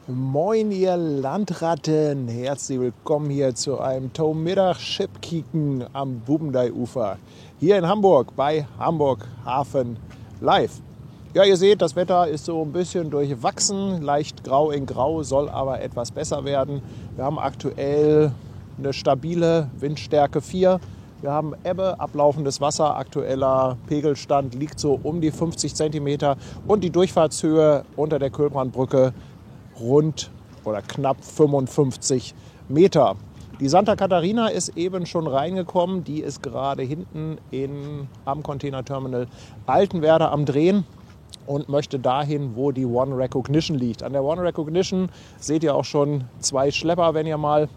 Moin ihr Landratten, herzlich willkommen hier zu einem Mittag-Chipkicken am Bubendei-Ufer. Hier in Hamburg bei Hamburg Hafen Live. Ja, ihr seht, das Wetter ist so ein bisschen durchwachsen, leicht grau in grau, soll aber etwas besser werden. Wir haben aktuell eine stabile Windstärke 4. Wir haben Ebbe, ablaufendes Wasser, aktueller Pegelstand liegt so um die 50 cm und die Durchfahrtshöhe unter der Kölbrandbrücke rund oder knapp 55 Meter. Die Santa Catarina ist eben schon reingekommen. Die ist gerade hinten am Containerterminal Altenwerder am Drehen und möchte dahin, wo die One Recognition liegt. An der One Recognition seht ihr auch schon 2 Schlepper, wenn ihr mal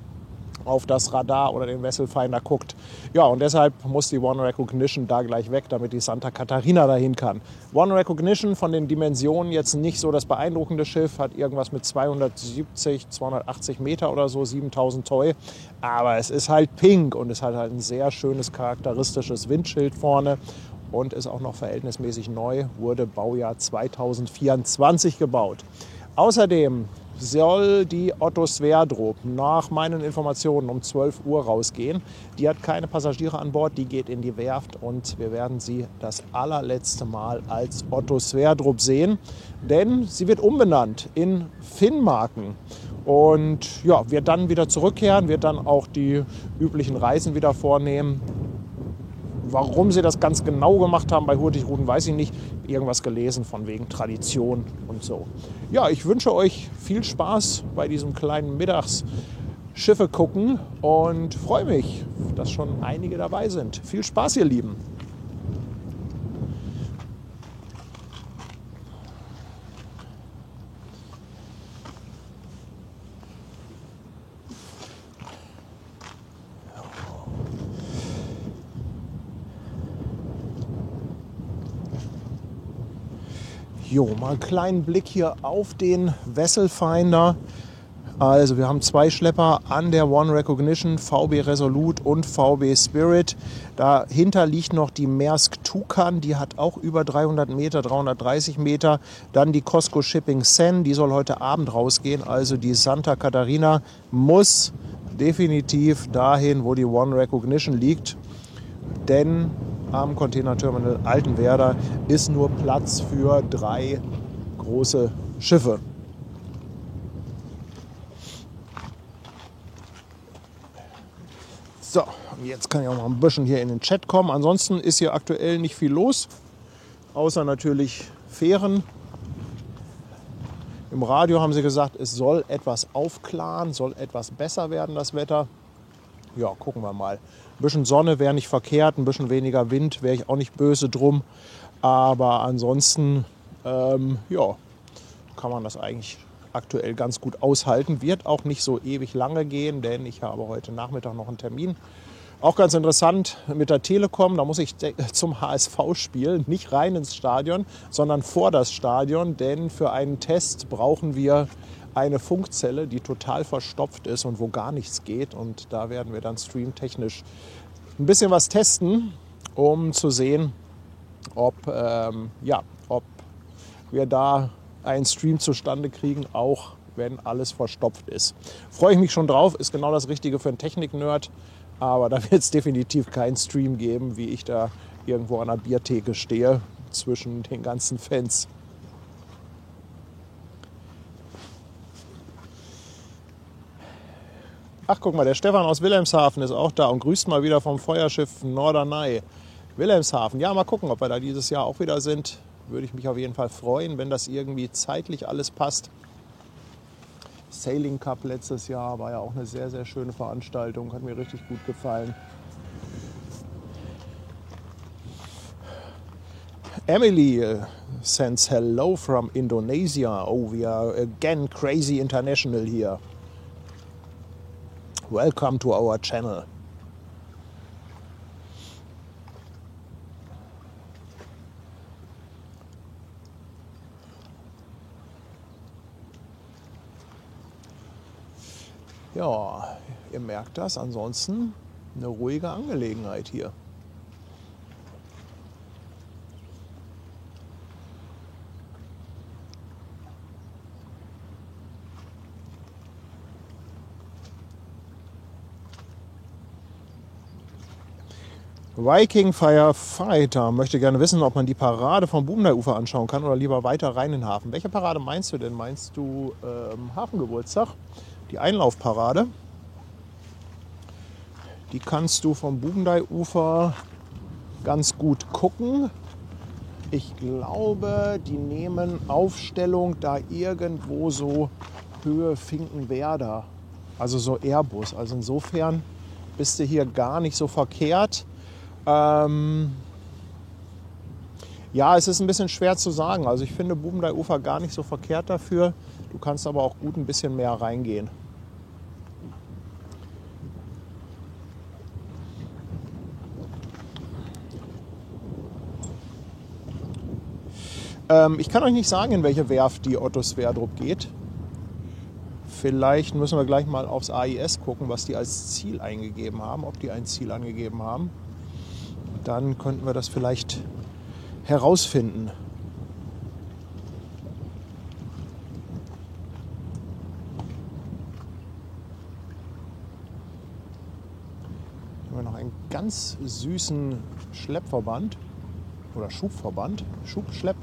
auf das Radar oder den Wesselfinder guckt. Ja, und deshalb muss die One Recognition da gleich weg, damit die Santa Catarina dahin kann. One Recognition von den Dimensionen jetzt nicht so das beeindruckende Schiff, hat irgendwas mit 270, 280 Meter oder so, 7000 Toy. Aber es ist halt pink und es hat halt ein sehr schönes, charakteristisches Windschild vorne und ist auch noch verhältnismäßig neu, wurde Baujahr 2024 gebaut. Außerdem soll die Otto Sverdrup nach meinen Informationen um 12 Uhr rausgehen. Die hat keine Passagiere an Bord, die geht in die Werft und wir werden sie das allerletzte Mal als Otto Sverdrup sehen, denn sie wird umbenannt in Finnmarken und ja, wird dann wieder zurückkehren, wird dann auch die üblichen Reisen wieder vornehmen. Warum sie das ganz genau gemacht haben bei Hurtigruten, weiß ich nicht. Irgendwas gelesen von wegen Tradition und so. Ja, ich wünsche euch viel Spaß bei diesem kleinen Mittagsschiffe gucken und freue mich, dass schon einige dabei sind. Viel Spaß, ihr Lieben. Jo, mal einen kleinen Blick hier auf den Wesselfinder. Also wir haben 2 Schlepper an der One Recognition, VB Resolute und VB Spirit. Dahinter liegt noch die Maersk Tukan, die hat auch über 300 Meter, 330 Meter. Dann die COSCO Shipping Sen, die soll heute Abend rausgehen. Also die Santa Catarina muss definitiv dahin, wo die One Recognition liegt. Denn am Containerterminal Altenwerder ist nur Platz für 3 große Schiffe. So, und jetzt kann ich auch mal ein bisschen hier in den Chat kommen. Ansonsten ist hier aktuell nicht viel los, außer natürlich Fähren. Im Radio haben sie gesagt, es soll etwas aufklaren, soll etwas besser werden, das Wetter. Ja, gucken wir mal. Ein bisschen Sonne wäre nicht verkehrt, ein bisschen weniger Wind wäre ich auch nicht böse drum. Aber ansonsten, ja, kann man das eigentlich aktuell ganz gut aushalten. Wird auch nicht so ewig lange gehen, denn ich habe heute Nachmittag noch einen Termin. Auch ganz interessant mit der Telekom, da muss ich zum HSV-Spiel nicht rein ins Stadion, sondern vor das Stadion, denn für einen Test brauchen wir eine Funkzelle, die total verstopft ist und wo gar nichts geht. Und da werden wir dann streamtechnisch ein bisschen was testen, um zu sehen, ob wir da einen Stream zustande kriegen, auch wenn alles verstopft ist. Freue ich mich schon drauf, ist genau das Richtige für einen Technik-Nerd. Aber da wird es definitiv keinen Stream geben, wie ich da irgendwo an der Biertheke stehe zwischen den ganzen Fans. Ach, guck mal, der Stefan aus Wilhelmshaven ist auch da und grüßt mal wieder vom Feuerschiff Norderney. Wilhelmshaven, ja, mal gucken, ob wir da dieses Jahr auch wieder sind. Würde ich mich auf jeden Fall freuen, wenn das irgendwie zeitlich alles passt. Sailing Cup letztes Jahr war ja auch eine sehr, sehr schöne Veranstaltung. Hat mir richtig gut gefallen. Emily sends hello from Indonesia. Oh, we are again crazy international here. Welcome to our channel. Ja, ihr merkt das. Ansonsten eine ruhige Angelegenheit hier. Viking Firefighter möchte gerne wissen, ob man die Parade vom Bubendai-Ufer anschauen kann oder lieber weiter rein in den Hafen. Welche Parade meinst du denn? Meinst du Hafengeburtstag? Die Einlaufparade? Die kannst du vom Bubendai-Ufer ganz gut gucken. Ich glaube, die nehmen Aufstellung da irgendwo so Höhe Finkenwerder, also so Airbus. Also insofern bist du hier gar nicht so verkehrt. Ja, es ist ein bisschen schwer zu sagen. Also ich finde Bubendai-Ufer gar nicht so verkehrt dafür. Du kannst aber auch gut ein bisschen mehr reingehen. Ich kann euch nicht sagen, in welche Werft die Otto Sverdrup geht. Vielleicht müssen wir gleich mal aufs AIS gucken, was die als Ziel eingegeben haben, ob die ein Ziel angegeben haben. Dann könnten wir das vielleicht herausfinden. Hier haben wir noch einen ganz süßen Schleppverband oder Schubverband. Schubschlepp?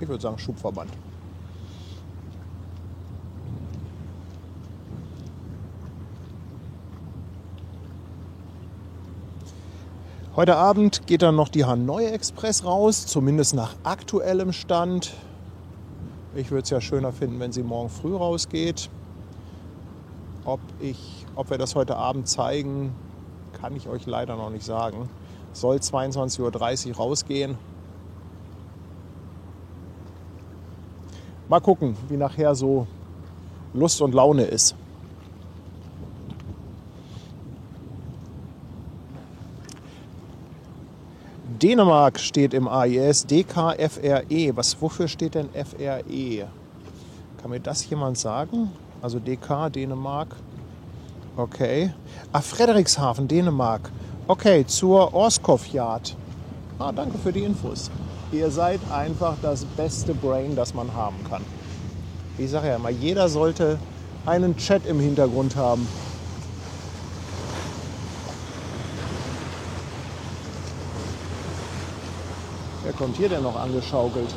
Ich würde sagen Schubverband. Heute Abend geht dann noch die Hanoi Express raus, zumindest nach aktuellem Stand. Ich würde es ja schöner finden, wenn sie morgen früh rausgeht. Ob wir das heute Abend zeigen, kann ich euch leider noch nicht sagen. Soll 22:30 Uhr rausgehen. Mal gucken, wie nachher so Lust und Laune ist. Dänemark steht im AIS, DKFRE. Wofür steht denn FRE? Kann mir das jemand sagen? Also DK, Dänemark. Okay. Frederikshafen, Dänemark. Okay, zur Orskov Yard. Danke für die Infos. Ihr seid einfach das beste Brain, das man haben kann. Ich sage ja immer, jeder sollte einen Chat im Hintergrund haben. Wer kommt hier denn noch angeschaukelt?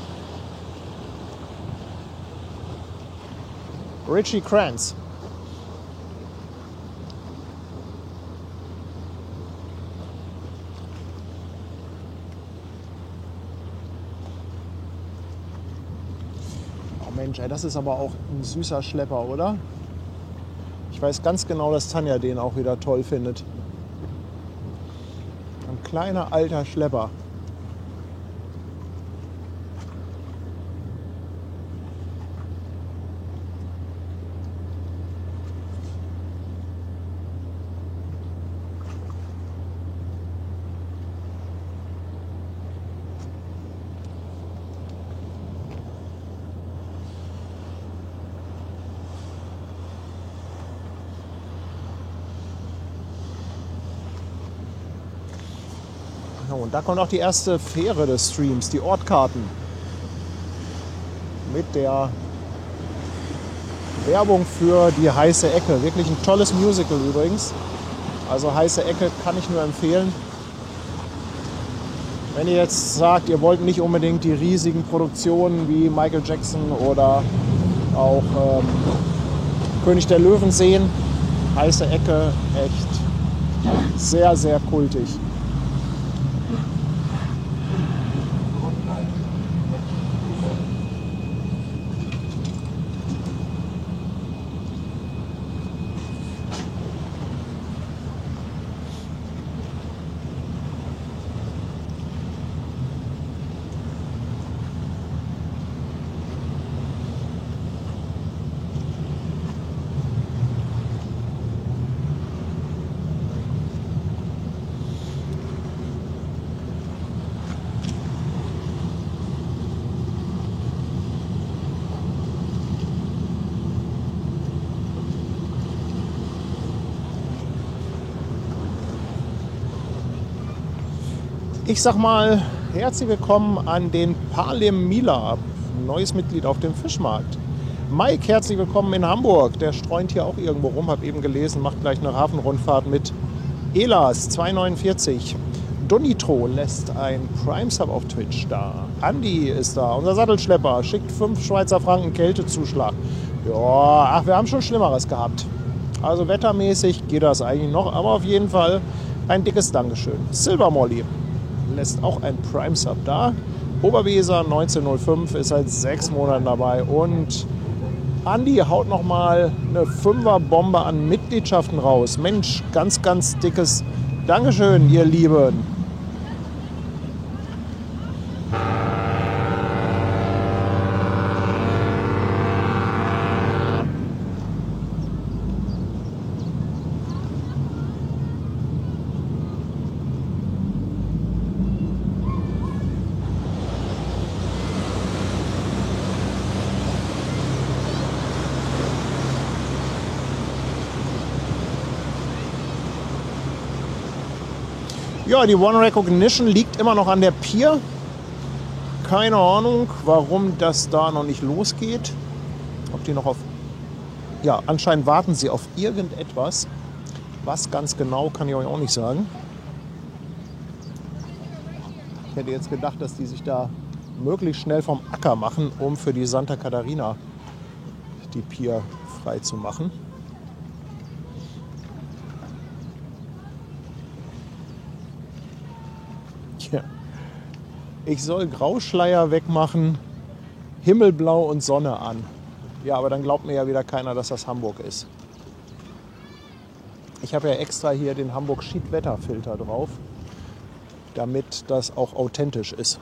Richie Kranz. Oh Mensch, ey, das ist aber auch ein süßer Schlepper, oder? Ich weiß ganz genau, dass Tanja den auch wieder toll findet. Ein kleiner alter Schlepper. Und da kommt auch die erste Fähre des Streams, die Ortkarten. Mit der Werbung für die Heiße Ecke. Wirklich ein tolles Musical übrigens. Also Heiße Ecke kann ich nur empfehlen. Wenn ihr jetzt sagt, ihr wollt nicht unbedingt die riesigen Produktionen wie Michael Jackson oder auch König der Löwen sehen, Heiße Ecke echt sehr, sehr kultig. Ich sag mal, herzlich willkommen an den Palem Mila, neues Mitglied auf dem Fischmarkt. Mike, herzlich willkommen in Hamburg. Der streunt hier auch irgendwo rum, habe eben gelesen, macht gleich eine Hafenrundfahrt mit Elas 249. Donitro lässt ein Prime-Sub auf Twitch da. Andi ist da, unser Sattelschlepper, schickt 5 Schweizer Franken Kältezuschlag. Ja, ach, wir haben schon Schlimmeres gehabt. Also wettermäßig geht das eigentlich noch, aber auf jeden Fall ein dickes Dankeschön. Silver Molly lässt auch ein Prime-Sub da. Oberweser 1905 ist seit 6 Monaten dabei und Andi haut nochmal eine 5er-Bombe an Mitgliedschaften raus. Mensch, ganz, ganz dickes Dankeschön, ihr Lieben. Ja, die One Recognition liegt immer noch an der Pier. Keine Ahnung, warum das da noch nicht losgeht. Ob die noch auf... Ja, anscheinend warten sie auf irgendetwas. Was ganz genau, kann ich euch auch nicht sagen. Ich hätte jetzt gedacht, dass die sich da möglichst schnell vom Acker machen, um für die Santa Catarina die Pier frei zu machen. Ja. Ich soll Grauschleier wegmachen, Himmelblau und Sonne an. Ja, aber dann glaubt mir ja wieder keiner, dass das Hamburg ist. Ich habe ja extra hier den Hamburg Schiedwetterfilter drauf, damit das auch authentisch ist.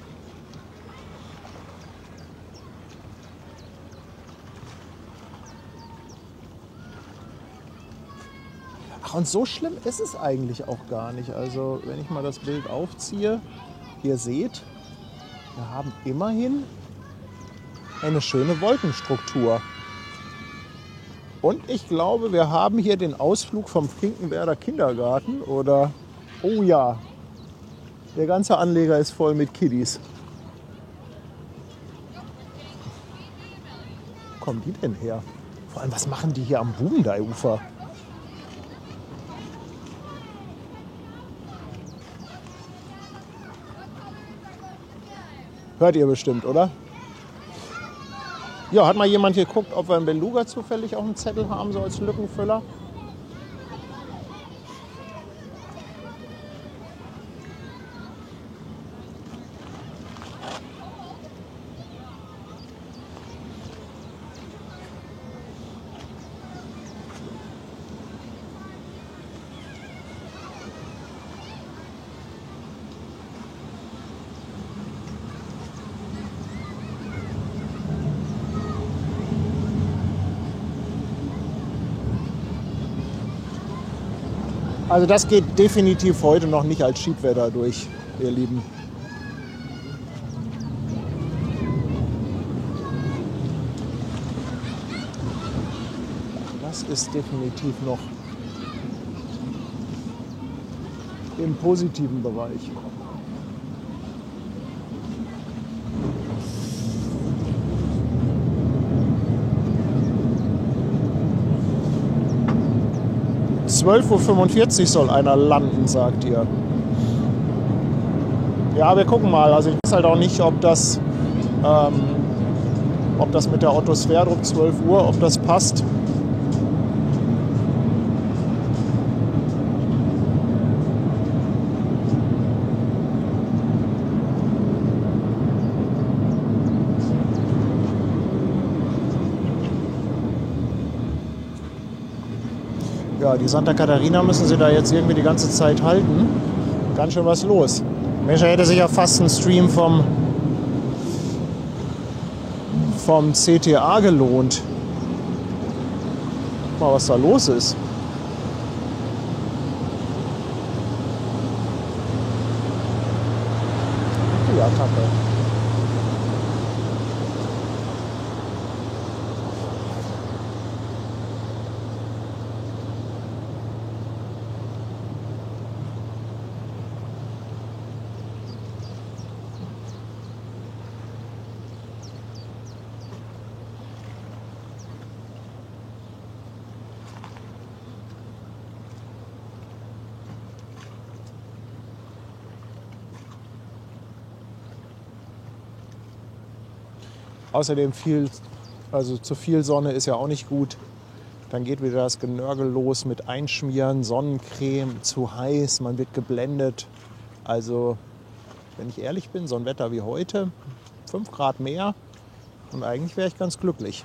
Ach, und so schlimm ist es eigentlich auch gar nicht. Also, wenn ich mal das Bild aufziehe, ihr seht, wir haben immerhin eine schöne Wolkenstruktur. Und ich glaube, wir haben hier den Ausflug vom Finkenwerder Kindergarten oder, oh ja, der ganze Anleger ist voll mit Kiddies. Wo kommen die denn her? Vor allem, was machen die hier am Bubendei-Ufer? Hört ihr bestimmt, oder? Ja, hat mal jemand geguckt, ob wir in Beluga zufällig auch einen Zettel haben, so als Lückenfüller? Also das geht definitiv heute noch nicht als Schiedwetter durch, ihr Lieben. Das ist definitiv noch im positiven Bereich. Um 12:45 Uhr soll einer landen, sagt ihr. Ja, wir gucken mal. Also ich weiß halt auch nicht, ob das mit der Otto Sverdrup 12 Uhr, ob das passt. Ja, die Santa Catarina müssen sie da jetzt irgendwie die ganze Zeit halten. Ganz schön was los. Mensch, da hätte sich ja fast ein Stream vom CTA gelohnt. Guck mal, was da los ist. Die Attacke. Außerdem also zu viel Sonne ist ja auch nicht gut. Dann geht wieder das Genörgel los mit Einschmieren, Sonnencreme, zu heiß, man wird geblendet. Also, wenn ich ehrlich bin, so ein Wetter wie heute, 5 Grad mehr und eigentlich wäre ich ganz glücklich.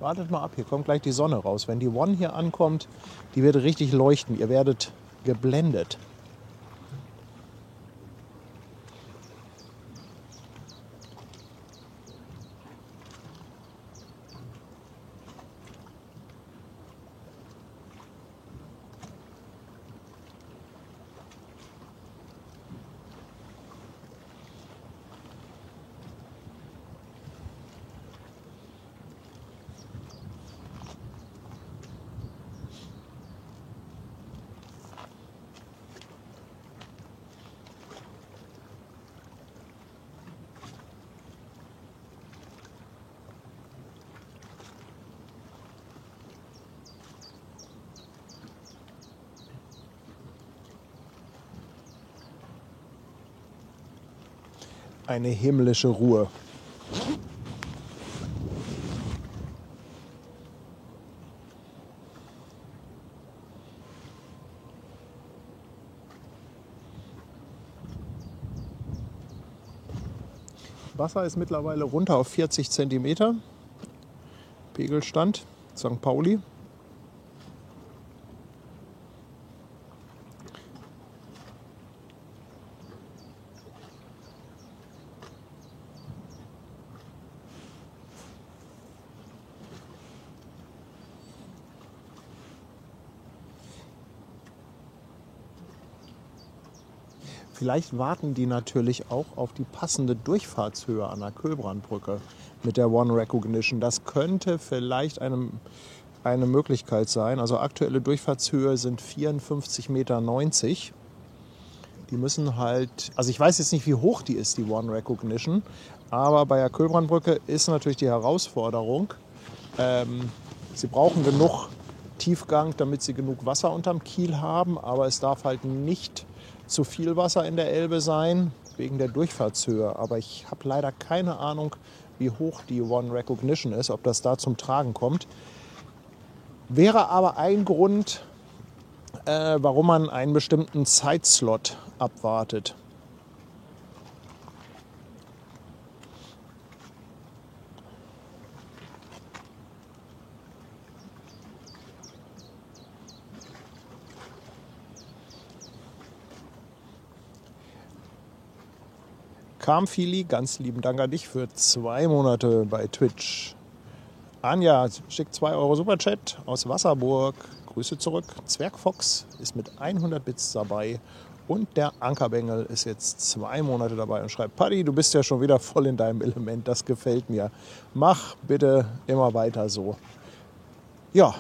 Wartet mal ab, hier kommt gleich die Sonne raus. Wenn die One hier ankommt, die wird richtig leuchten. Ihr werdet geblendet. Eine himmlische Ruhe. Wasser ist mittlerweile runter auf 40 Zentimeter. Pegelstand St. Pauli. Vielleicht warten die natürlich auch auf die passende Durchfahrtshöhe an der Köbrandbrücke mit der One Recognition. Das könnte vielleicht eine Möglichkeit sein. Also aktuelle Durchfahrtshöhe sind 54,90 Meter. Die müssen halt, also ich weiß jetzt nicht, wie hoch die ist, die One Recognition, aber bei der Köbrandbrücke ist natürlich die Herausforderung, sie brauchen genug Tiefgang, damit sie genug Wasser unterm Kiel haben, aber es darf halt nicht zu viel Wasser in der Elbe sein, wegen der Durchfahrtshöhe. Aber ich habe leider keine Ahnung, wie hoch die One Recognition ist, ob das da zum Tragen kommt. Wäre aber ein Grund, warum man einen bestimmten Zeitslot abwartet. Kamfili, ganz lieben Dank an dich für 2 Monate bei Twitch. Anja schickt 2 Euro Superchat aus Wasserburg. Grüße zurück. Zwergfox ist mit 100 Bits dabei. Und der Ankerbengel ist jetzt 2 Monate dabei und schreibt: Paddy, du bist ja schon wieder voll in deinem Element. Das gefällt mir. Mach bitte immer weiter so. Ja,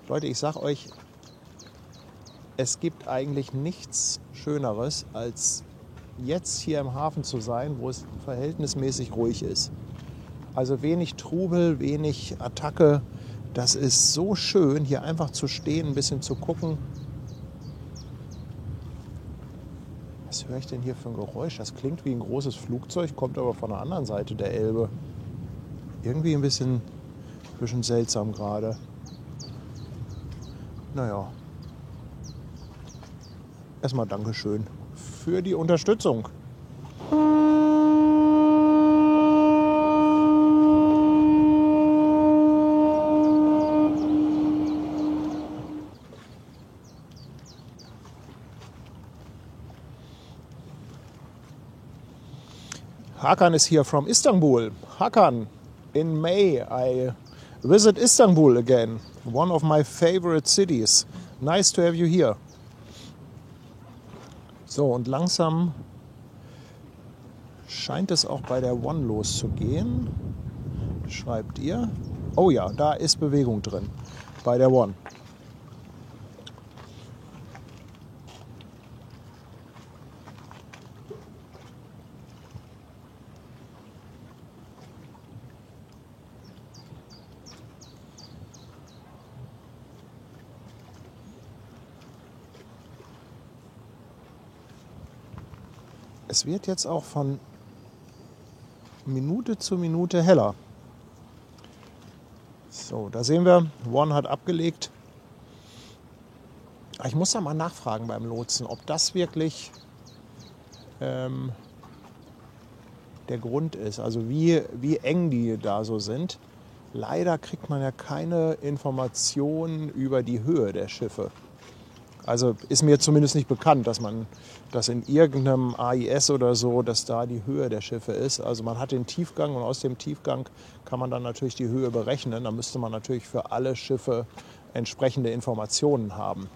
Leute, ich sag euch, es gibt eigentlich nichts Schöneres, als jetzt hier im Hafen zu sein, wo es verhältnismäßig ruhig ist. Also wenig Trubel, wenig Attacke. Das ist so schön, hier einfach zu stehen, ein bisschen zu gucken. Was höre ich denn hier für ein Geräusch? Das klingt wie ein großes Flugzeug, kommt aber von der anderen Seite der Elbe. Irgendwie ein bisschen seltsam gerade. Naja. Erstmal Dankeschön für die Unterstützung. Hakan is here from Istanbul. Hakan, in May I visit Istanbul again. One of my favorite cities. Nice to have you here. So, und langsam scheint es auch bei der One loszugehen. Schreibt ihr? Oh ja, da ist Bewegung drin bei der One. es wird jetzt auch von Minute zu Minute heller. So, da sehen wir, One hat abgelegt. Ich muss da mal nachfragen beim Lotsen, ob das wirklich der Grund ist, also wie eng die da so sind. Leider kriegt man ja keine Informationen über die Höhe der Schiffe. Also ist mir zumindest nicht bekannt, dass man das in irgendeinem AIS oder so, dass da die Höhe der Schiffe ist. Also man hat den Tiefgang und aus dem Tiefgang kann man dann natürlich die Höhe berechnen. Da müsste man natürlich für alle Schiffe entsprechende Informationen haben.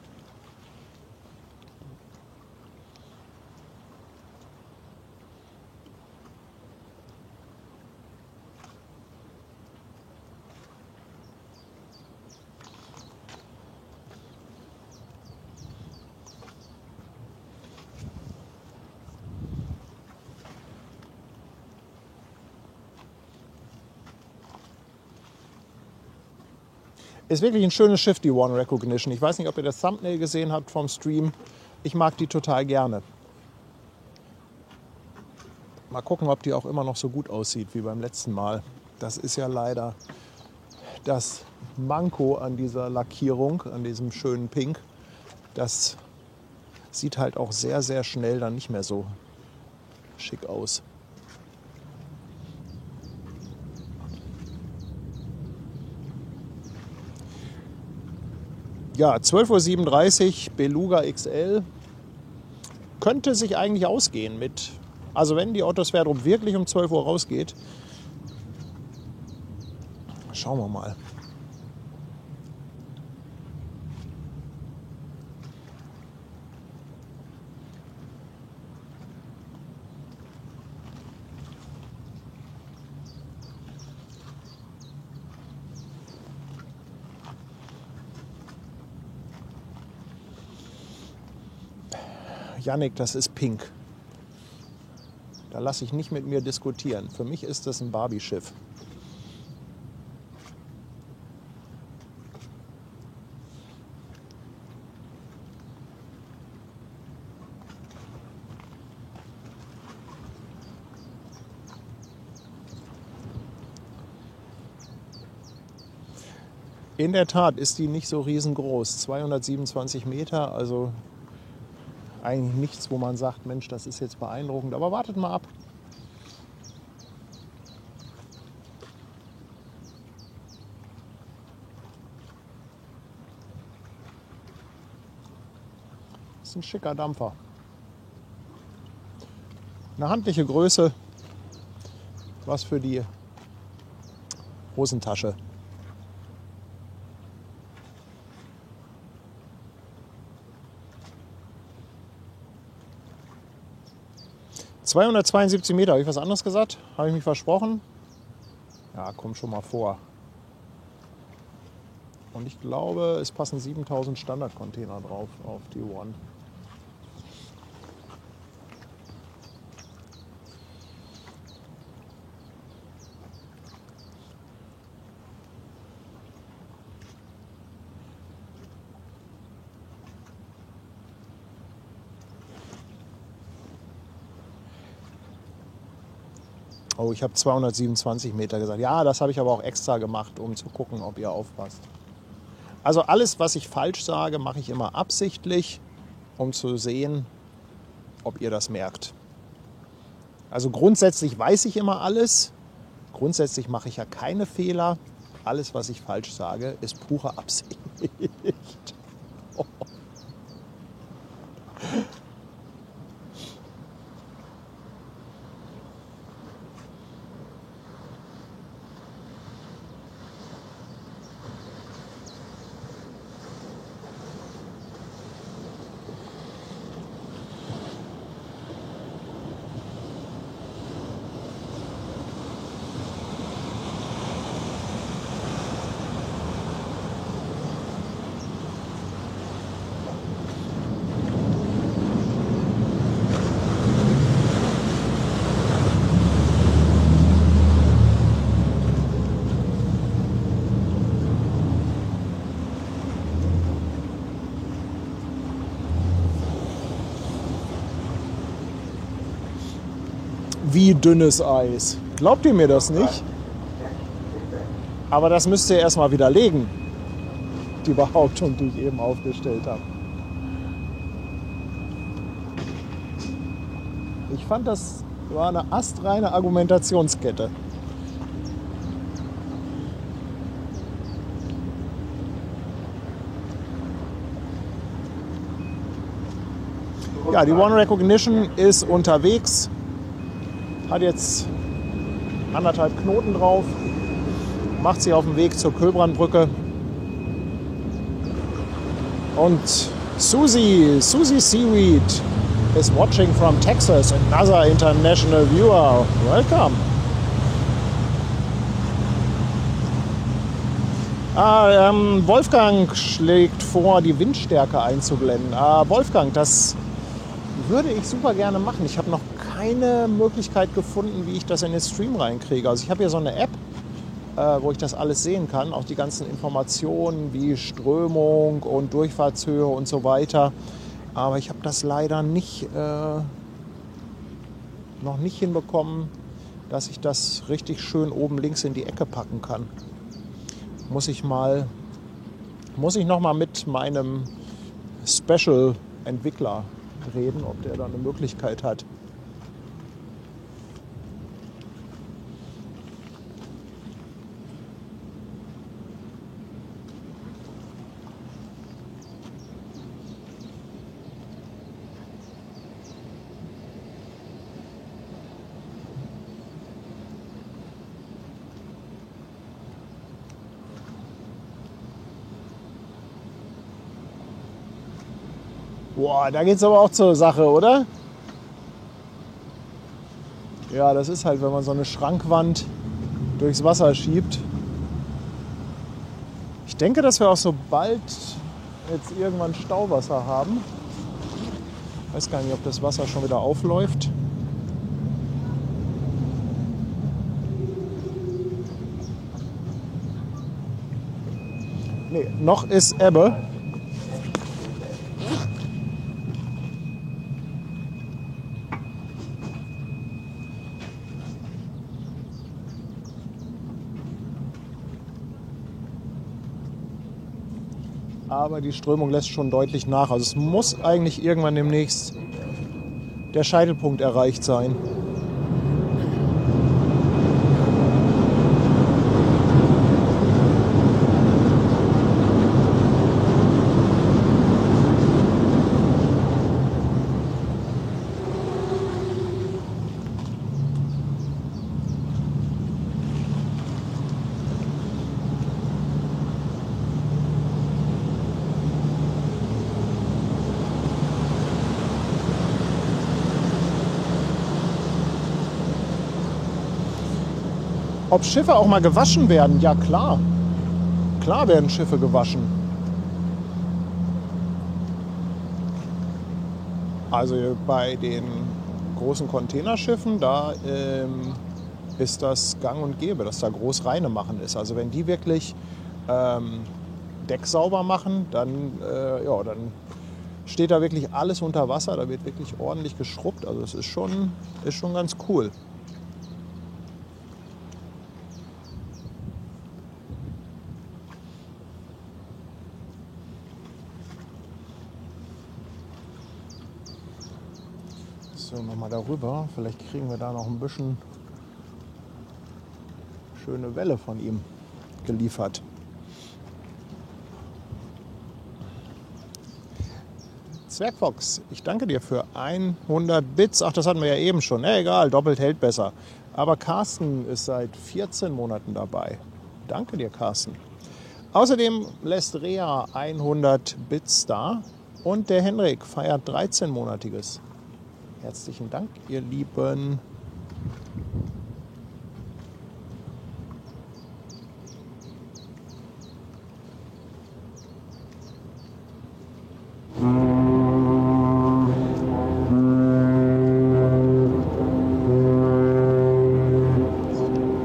Ist wirklich ein schönes Schiff, die One Recognition. Ich weiß nicht, ob ihr das Thumbnail gesehen habt vom Stream. Ich mag die total gerne. Mal gucken, ob die auch immer noch so gut aussieht wie beim letzten Mal. Das ist ja leider das Manko an dieser Lackierung, an diesem schönen Pink. Das sieht halt auch sehr, sehr schnell dann nicht mehr so schick aus. Ja, 12:37 Uhr, Beluga XL. Könnte sich eigentlich ausgehen mit, also wenn die Otto-Sverdrup wirklich um 12 Uhr rausgeht, schauen wir mal. Jannik, das ist pink. Da lasse ich nicht mit mir diskutieren. Für mich ist das ein Barbie-Schiff. In der Tat ist die nicht so riesengroß. 227 Meter, also eigentlich nichts, wo man sagt, Mensch, das ist jetzt beeindruckend. Aber wartet mal ab. Das ist ein schicker Dampfer. Eine handliche Größe. Was für die Hosentasche. ...272 Meter. Habe ich was anderes gesagt? Habe ich mich versprochen? Ja, kommt schon mal vor. Und ich glaube, es passen 7000 Standardcontainer drauf auf die One. Oh, ich habe 227 Meter gesagt. Ja, das habe ich aber auch extra gemacht, um zu gucken, ob ihr aufpasst. Also alles, was ich falsch sage, mache ich immer absichtlich, um zu sehen, ob ihr das merkt. Also grundsätzlich weiß ich immer alles. Grundsätzlich mache ich ja keine Fehler. Alles, was ich falsch sage, ist pure Absicht. Oh. Wie dünnes Eis? Glaubt ihr mir das nicht? Aber das müsst ihr erstmal widerlegen, die Behauptung, die ich eben aufgestellt habe. Ich fand, das war eine astreine Argumentationskette. Ja, die One Recognition ist unterwegs, hat jetzt 1,5 Knoten drauf, macht sie auf dem Weg zur Kölbrandbrücke. Und Susie Seaweed is watching from Texas, another international viewer. Welcome. Wolfgang schlägt vor, die Windstärke einzublenden. Wolfgang, das würde ich super gerne machen. Ich habe noch keine Möglichkeit gefunden, wie ich das in den Stream reinkriege. Also ich habe hier so eine App, wo ich das alles sehen kann, auch die ganzen Informationen wie Strömung und Durchfahrtshöhe und so weiter. Aber ich habe das leider noch nicht hinbekommen, dass ich das richtig schön oben links in die Ecke packen kann. Muss ich noch mal mit meinem Special-Entwickler reden, ob der da eine Möglichkeit hat. Boah, da geht's aber auch zur Sache, oder? Ja, das ist halt, wenn man so eine Schrankwand durchs Wasser schiebt. Ich denke, dass wir auch so bald jetzt irgendwann Stauwasser haben. Ich weiß gar nicht, ob das Wasser schon wieder aufläuft. Nee, noch ist Ebbe. Aber die Strömung lässt schon deutlich nach. Also es muss eigentlich irgendwann demnächst der Scheitelpunkt erreicht sein. Ob Schiffe auch mal gewaschen werden? Ja, klar. Klar werden Schiffe gewaschen. Also bei den großen Containerschiffen, da ist das gang und gäbe, dass da groß reine machen ist. Also wenn die wirklich Deck sauber machen, dann steht da wirklich alles unter Wasser. Da wird wirklich ordentlich geschrubbt. Also es ist schon ganz cool. So, nochmal darüber. Vielleicht kriegen wir da noch ein bisschen schöne Welle von ihm geliefert. Zwergfox, ich danke dir für 100 Bits. Ach, das hatten wir ja eben schon. Egal, doppelt hält besser. Aber Carsten ist seit 14 Monaten dabei. Danke dir, Carsten. Außerdem lässt Rea 100 Bits da und der Henrik feiert 13-monatiges. Herzlichen Dank, ihr Lieben.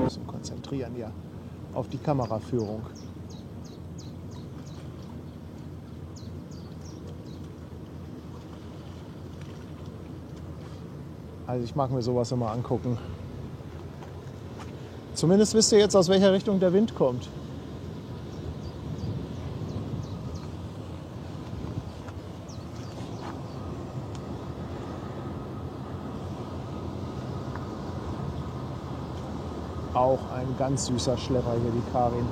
So, konzentrieren hier auf die Kameraführung. Also ich mag mir sowas immer angucken. Zumindest wisst ihr jetzt, aus welcher Richtung der Wind kommt. Auch ein ganz süßer Schlepper hier, die Karin.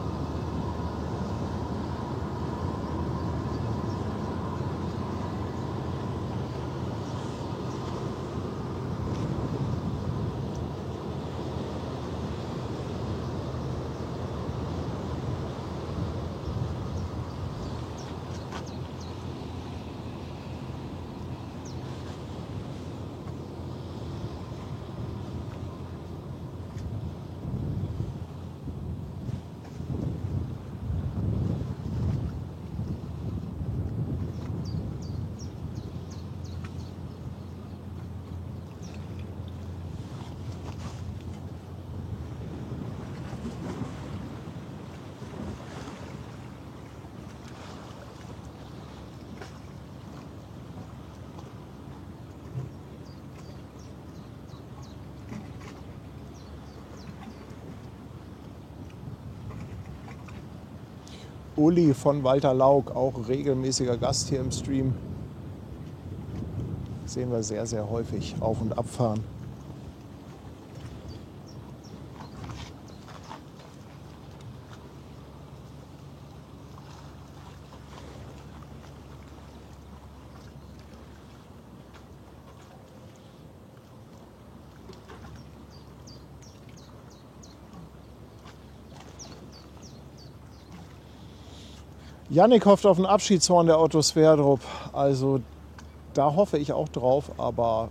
Uli von Walter Lauk, auch regelmäßiger Gast hier im Stream. Sehen wir sehr, sehr häufig auf- und abfahren. Jannik hofft auf ein Abschiedshorn der Otto Sverdrup. Also da hoffe ich auch drauf, aber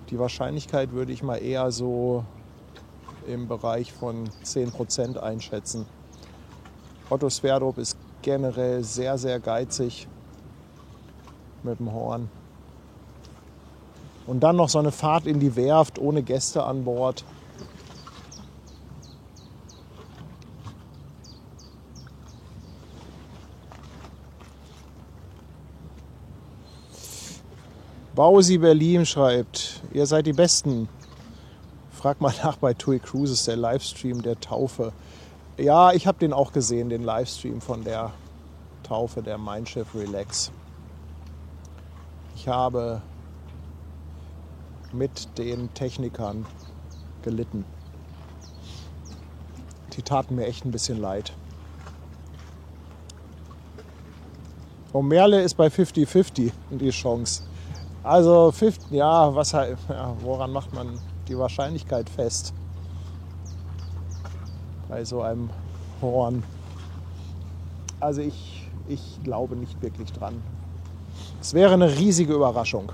die Wahrscheinlichkeit würde ich mal eher so im Bereich von 10% einschätzen. Otto Sverdrup ist generell sehr, sehr geizig mit dem Horn. Und dann noch so eine Fahrt in die Werft ohne Gäste an Bord. Bausi Berlin schreibt, ihr seid die Besten. Frag mal nach bei TUI Cruises, der Livestream der Taufe. Ja, ich habe den auch gesehen, den Livestream von der Taufe der Mein Schiff Relax. Ich habe mit den Technikern gelitten. Die taten mir echt ein bisschen leid. Und Merle ist bei 50-50 die Chance. Also, ja, woran macht man die Wahrscheinlichkeit fest? Bei so einem Horn. Also ich glaube nicht wirklich dran. Es wäre eine riesige Überraschung.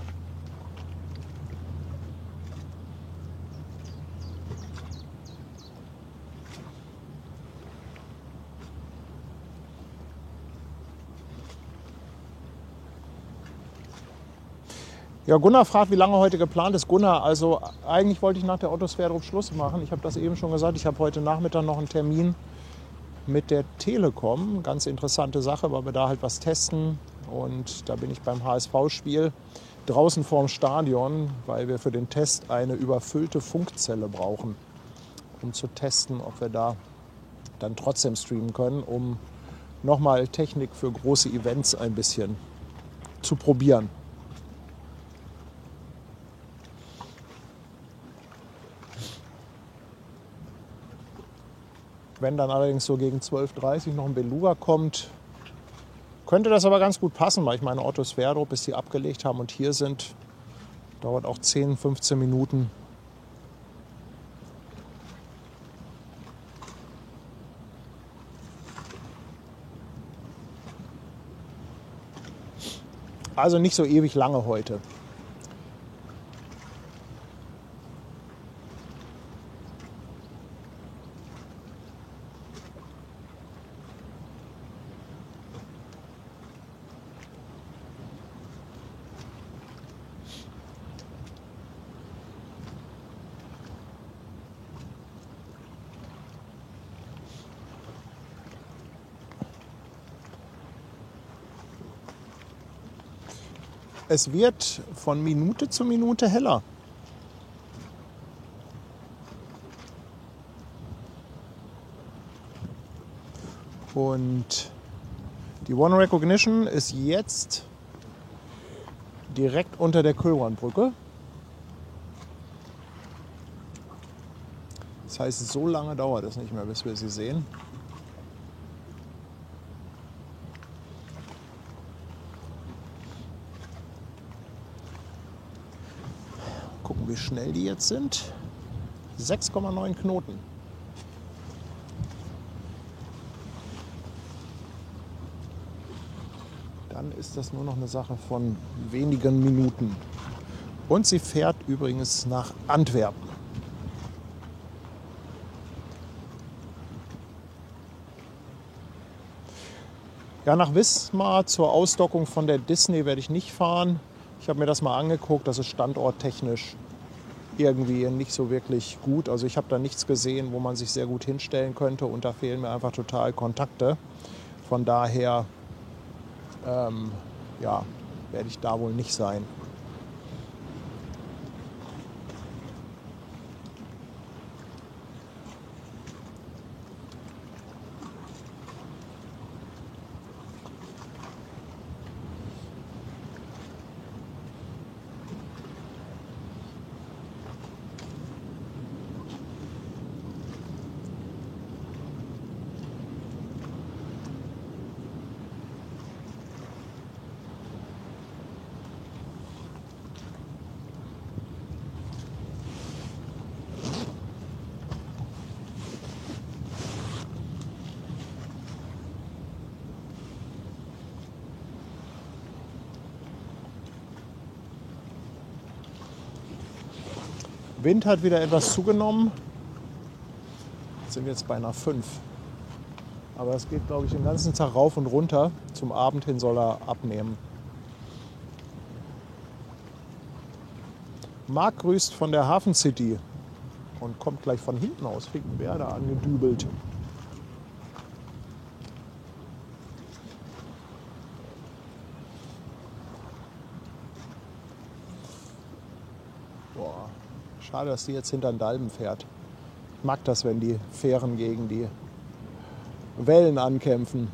Ja, Gunnar fragt, wie lange heute geplant ist. Gunnar, also eigentlich wollte ich nach der Otto Sverdrup Schluss machen. Ich habe das eben schon gesagt. Ich habe heute Nachmittag noch einen Termin mit der Telekom. Ganz interessante Sache, weil wir da halt was testen. Und da bin ich beim HSV-Spiel draußen vorm Stadion, weil wir für den Test eine überfüllte Funkzelle brauchen, um zu testen, ob wir da dann trotzdem streamen können, um nochmal Technik für große Events ein bisschen zu probieren. Wenn dann allerdings so gegen 12:30 Uhr noch ein Beluga kommt, könnte das aber ganz gut passen, weil ich meine Otto Sverdrup, bis die abgelegt haben und hier sind, dauert auch 10, 15 Minuten. Also nicht so ewig lange heute. Es wird von Minute zu Minute heller. Und die One Recognition ist jetzt direkt unter der Kühlrandbrücke. Das heißt, so lange dauert es nicht mehr, bis wir sie sehen. Gucken, wie schnell die jetzt sind. 6,9 Knoten. Dann ist das nur noch eine Sache von wenigen Minuten. Und sie fährt übrigens nach Antwerpen. Ja, nach Wismar zur Ausdockung von der Disney werde ich nicht fahren. Ich habe mir das mal angeguckt, das ist standorttechnisch irgendwie nicht so wirklich gut. Also ich habe da nichts gesehen, wo man sich sehr gut hinstellen könnte und da fehlen mir einfach total Kontakte. Von daher ja, werde ich da wohl nicht sein. Wind hat wieder etwas zugenommen. Sind jetzt bei einer 5. Aber es geht, glaube ich, den ganzen Tag rauf und runter. Zum Abend hin soll er abnehmen. Marc grüßt von der Hafen City und kommt gleich von hinten aus Finkenwerder angedübelt. Boah, schade, dass die jetzt hinter den Dalben fährt. Ich mag das, wenn die Fähren gegen die Wellen ankämpfen.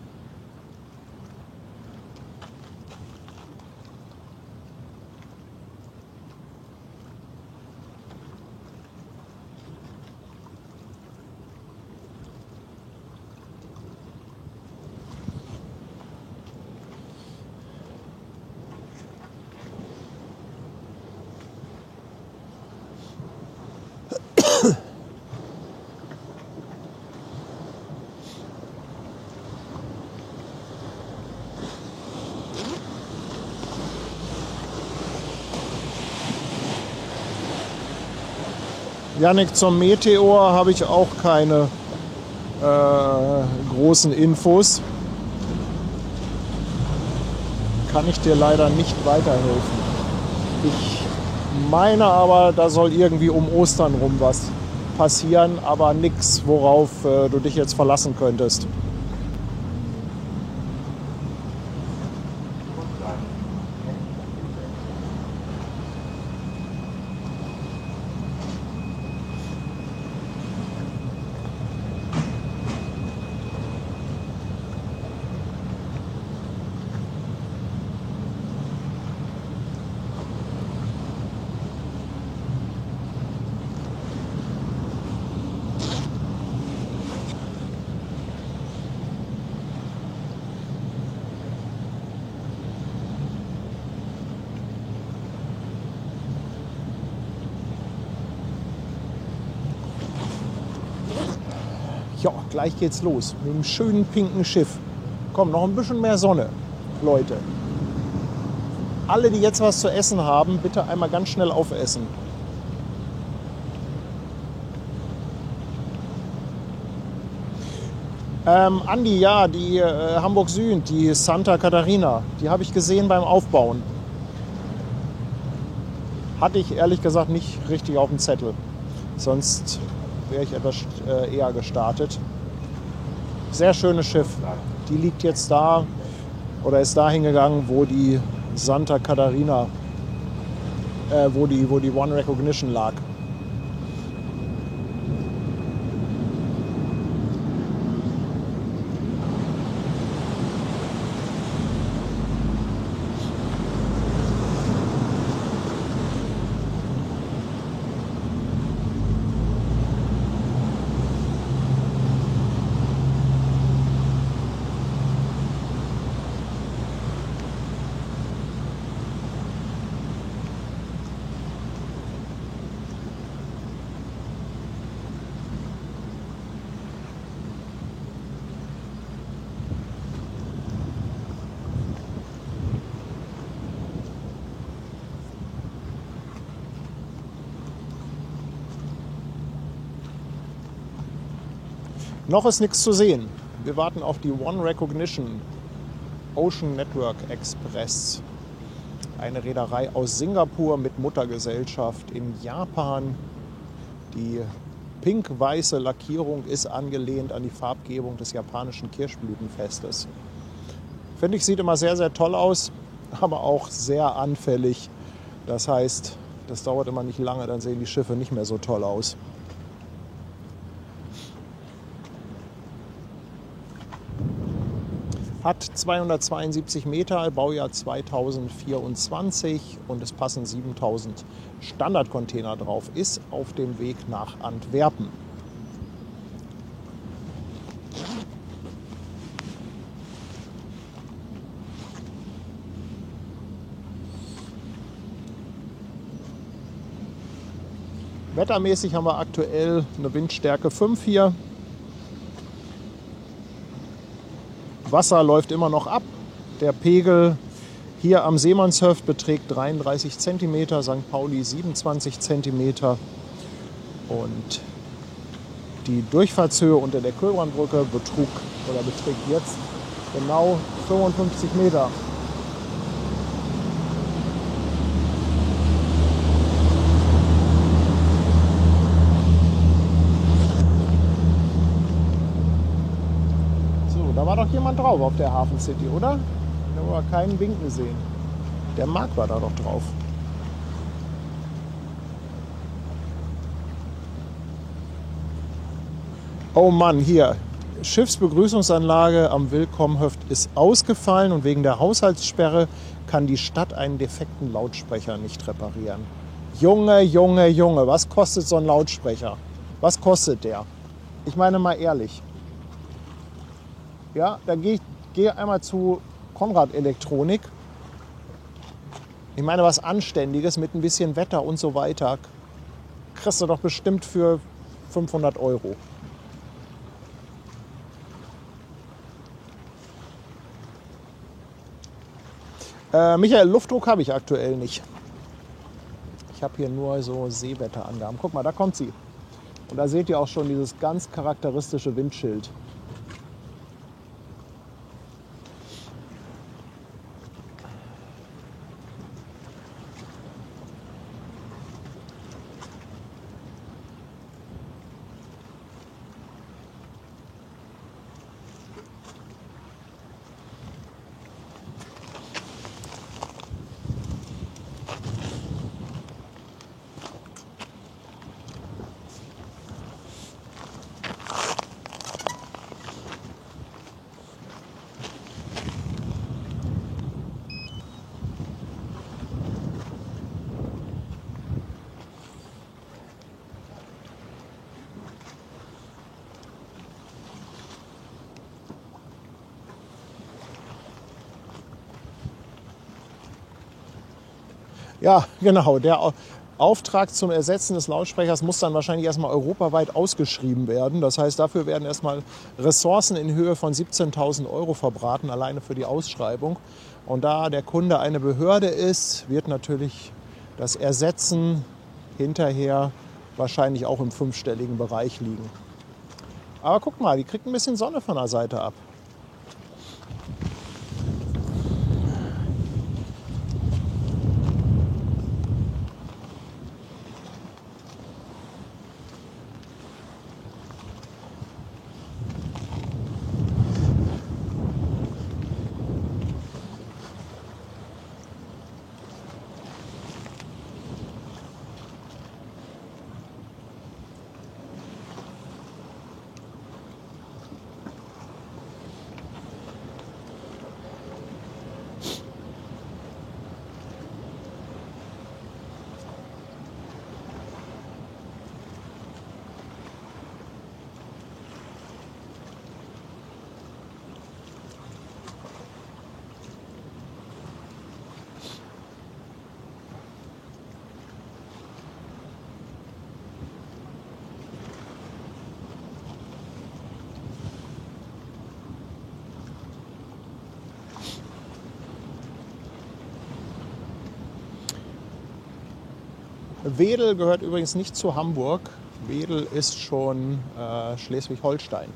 Jannik, zum Meteor habe ich auch keine großen Infos. Kann ich dir leider nicht weiterhelfen. Ich meine aber, da soll irgendwie um Ostern rum was passieren, aber nichts, worauf du dich jetzt verlassen könntest. Ja, gleich geht's los mit einem schönen pinken Schiff. Komm, noch ein bisschen mehr Sonne, Leute. Alle, die jetzt was zu essen haben, bitte einmal ganz schnell aufessen. Andi, ja, die Hamburg Süd, die Santa Catarina, die habe ich gesehen beim Aufbauen. Hatte ich ehrlich gesagt nicht richtig auf dem Zettel. Sonst wäre ich etwas eher gestartet. Sehr schönes Schiff. Die liegt jetzt da oder ist da hingegangen, wo die Santa Catarina, wo die One Recognition lag. Noch ist nichts zu sehen. Wir warten auf die One Recognition Ocean Network Express. Eine Reederei aus Singapur mit Muttergesellschaft in Japan. Die pink-weiße Lackierung ist angelehnt an die Farbgebung des japanischen Kirschblütenfestes. Finde ich, sieht immer sehr, sehr toll aus, aber auch sehr anfällig. Das heißt, das dauert immer nicht lange, dann sehen die Schiffe nicht mehr so toll aus. Hat 272 Meter, Baujahr 2024 und es passen 7000 Standardcontainer drauf. Ist auf dem Weg nach Antwerpen. Wettermäßig haben wir aktuell eine Windstärke 5 hier. Wasser läuft immer noch ab. Der Pegel hier am Seemannshöft beträgt 33 cm, St. Pauli 27 cm. Und die Durchfahrtshöhe unter der Kühlbrandbrücke beträgt jetzt genau 55 Meter. Da war doch jemand drauf auf der Hafen City, oder? Da haben wir keinen Wink gesehen. Der Marc war da doch drauf. Oh Mann, hier. Schiffsbegrüßungsanlage am Willkommenhöft ist ausgefallen und wegen der Haushaltssperre kann die Stadt einen defekten Lautsprecher nicht reparieren. Junge, Junge, Junge, was kostet so ein Lautsprecher? Was kostet der? Ich meine mal ehrlich. Ja, da gehe ich einmal zu Konrad Elektronik. Ich meine, was Anständiges mit ein bisschen Wetter und so weiter kriegst du doch bestimmt für 500 Euro. Michael, Luftdruck habe ich aktuell nicht. Ich habe hier nur so Seewetterangaben. Guck mal, da kommt sie. Und da seht ihr auch schon dieses ganz charakteristische Windschild. Ja, genau. Der Auftrag zum Ersetzen des Lautsprechers muss dann wahrscheinlich erstmal europaweit ausgeschrieben werden. Das heißt, dafür werden erstmal Ressourcen in Höhe von 17.000 Euro verbraten, alleine für die Ausschreibung. Und da der Kunde eine Behörde ist, wird natürlich das Ersetzen hinterher wahrscheinlich auch im fünfstelligen Bereich liegen. Aber guck mal, die kriegt ein bisschen Sonne von der Seite ab. Wedel gehört übrigens nicht zu Hamburg. Wedel ist schon Schleswig-Holstein.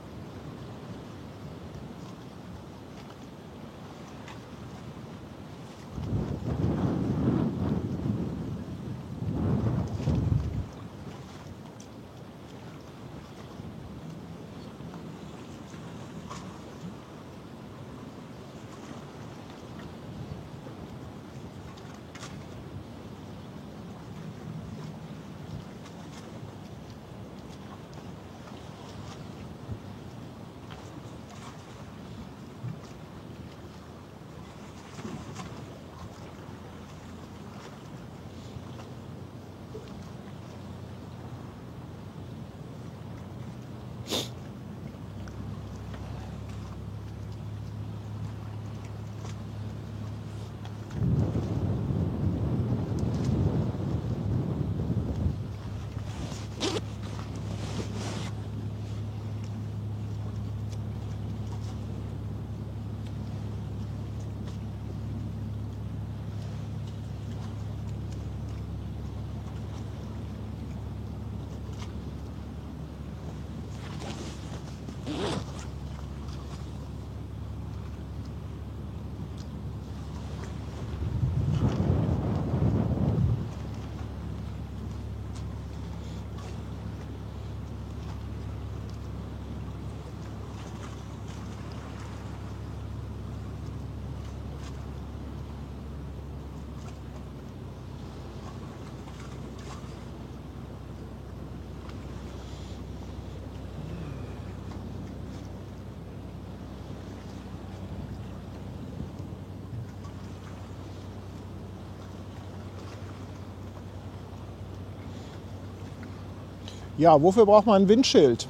Ja, wofür braucht man ein Windschild?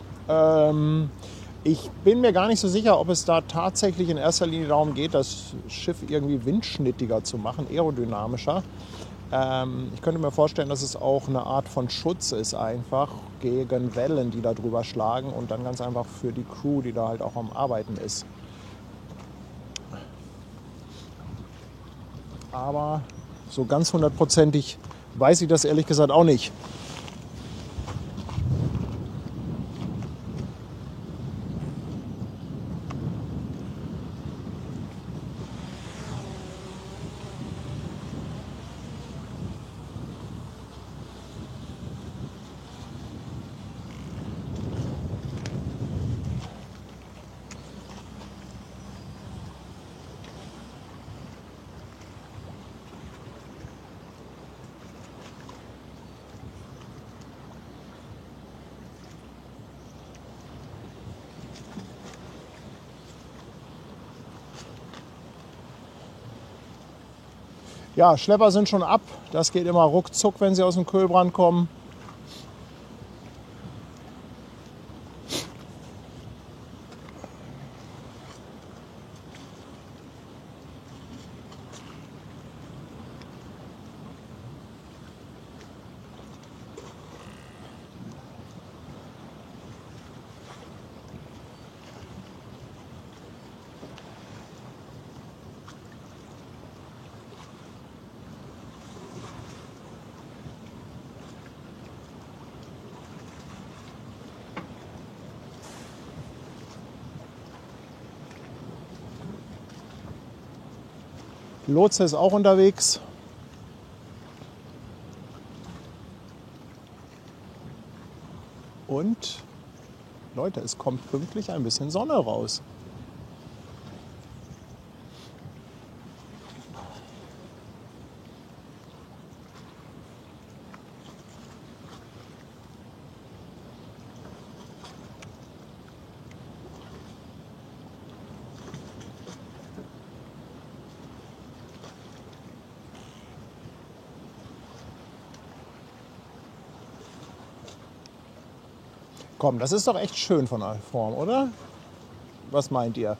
Ich bin mir gar nicht so sicher, ob es da tatsächlich in erster Linie darum geht, das Schiff irgendwie windschnittiger zu machen, aerodynamischer. Ich könnte mir vorstellen, dass es auch eine Art von Schutz ist, einfach gegen Wellen, die da drüber schlagen und dann ganz einfach für die Crew, die da halt auch am Arbeiten ist. Aber so ganz hundertprozentig weiß ich das ehrlich gesagt auch nicht. Ja, Schlepper sind schon ab. Das geht immer ruckzuck, wenn sie aus dem Kühlbrand kommen. Lotse ist auch unterwegs. Und Leute, es kommt pünktlich ein bisschen Sonne raus. Komm, das ist doch echt schön von der Form, oder? Was meint ihr?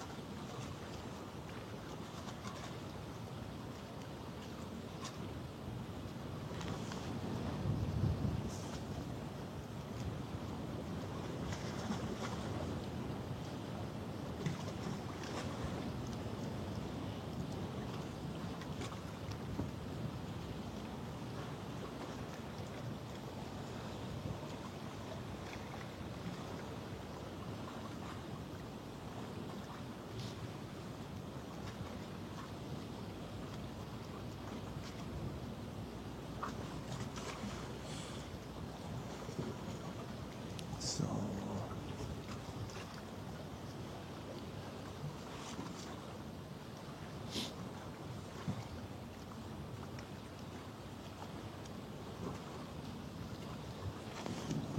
So.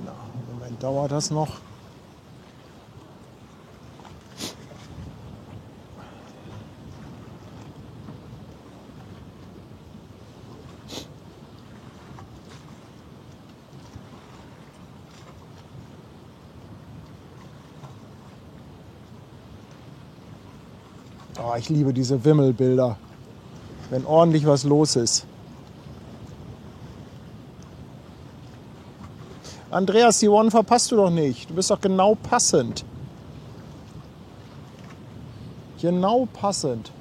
Na, im Moment dauert das noch. Oh, ich liebe diese Wimmelbilder, wenn ordentlich was los ist. Andreas, die One verpasst du doch nicht. Du bist doch genau passend. Genau passend.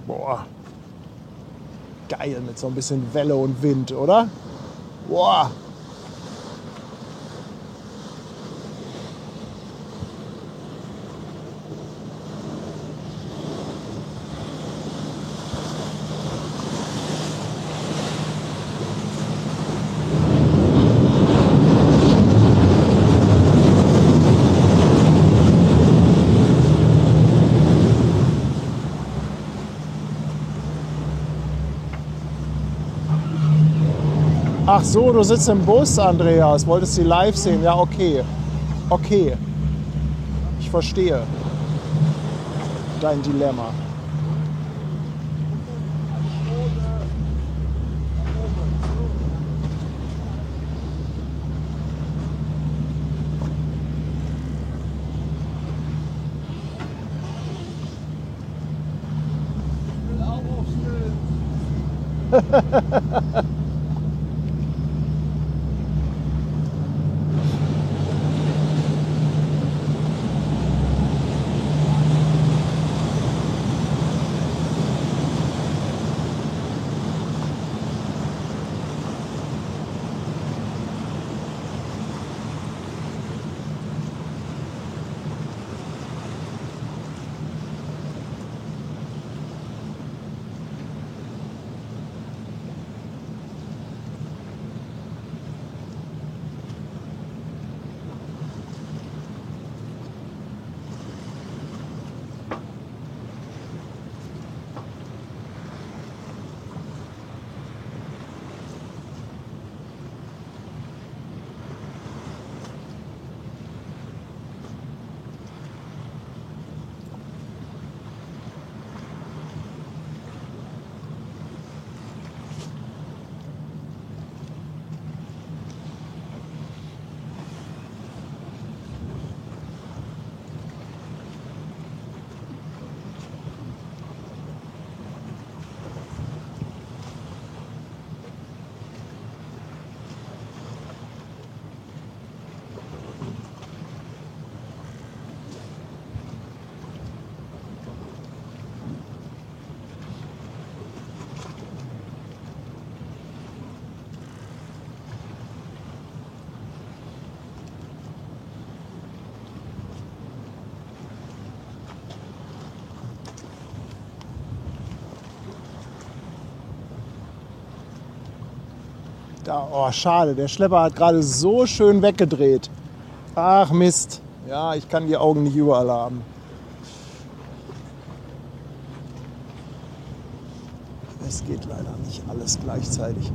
Boah. Geil mit so ein bisschen Welle und Wind, oder? Boah. Ach Ach so, du sitzt im Bus, Andreas. Wolltest sie live sehen? Ja, okay. Okay. Ich verstehe dein Dilemma. Da, oh, schade, der Schlepper hat gerade so schön weggedreht. Ach Mist. Ja, ich kann die Augen nicht überall haben. Es geht leider nicht alles gleichzeitig.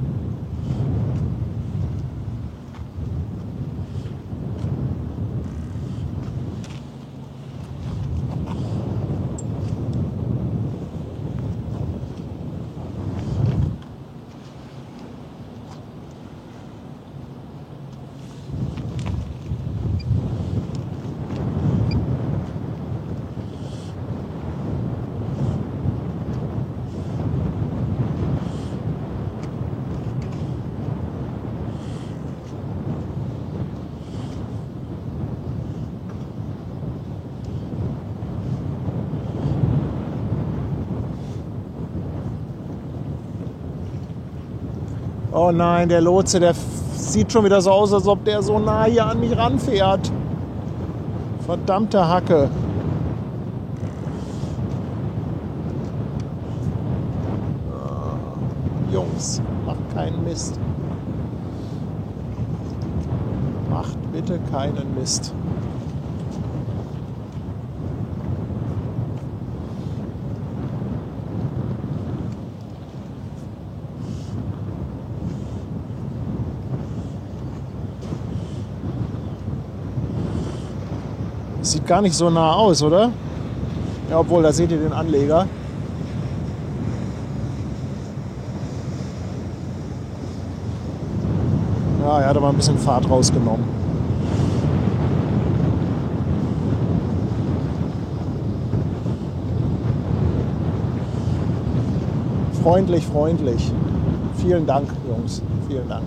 Oh nein, der Lotse, der sieht schon wieder so aus, als ob der so nah hier an mich ranfährt. Verdammte Hacke. Jungs, macht keinen Mist. Macht bitte keinen Mist. Sieht gar nicht so nah aus, oder? Ja, obwohl, da seht ihr den Anleger. Ja, er hat aber ein bisschen Fahrt rausgenommen. Freundlich, freundlich. Vielen Dank, Jungs. Vielen Dank.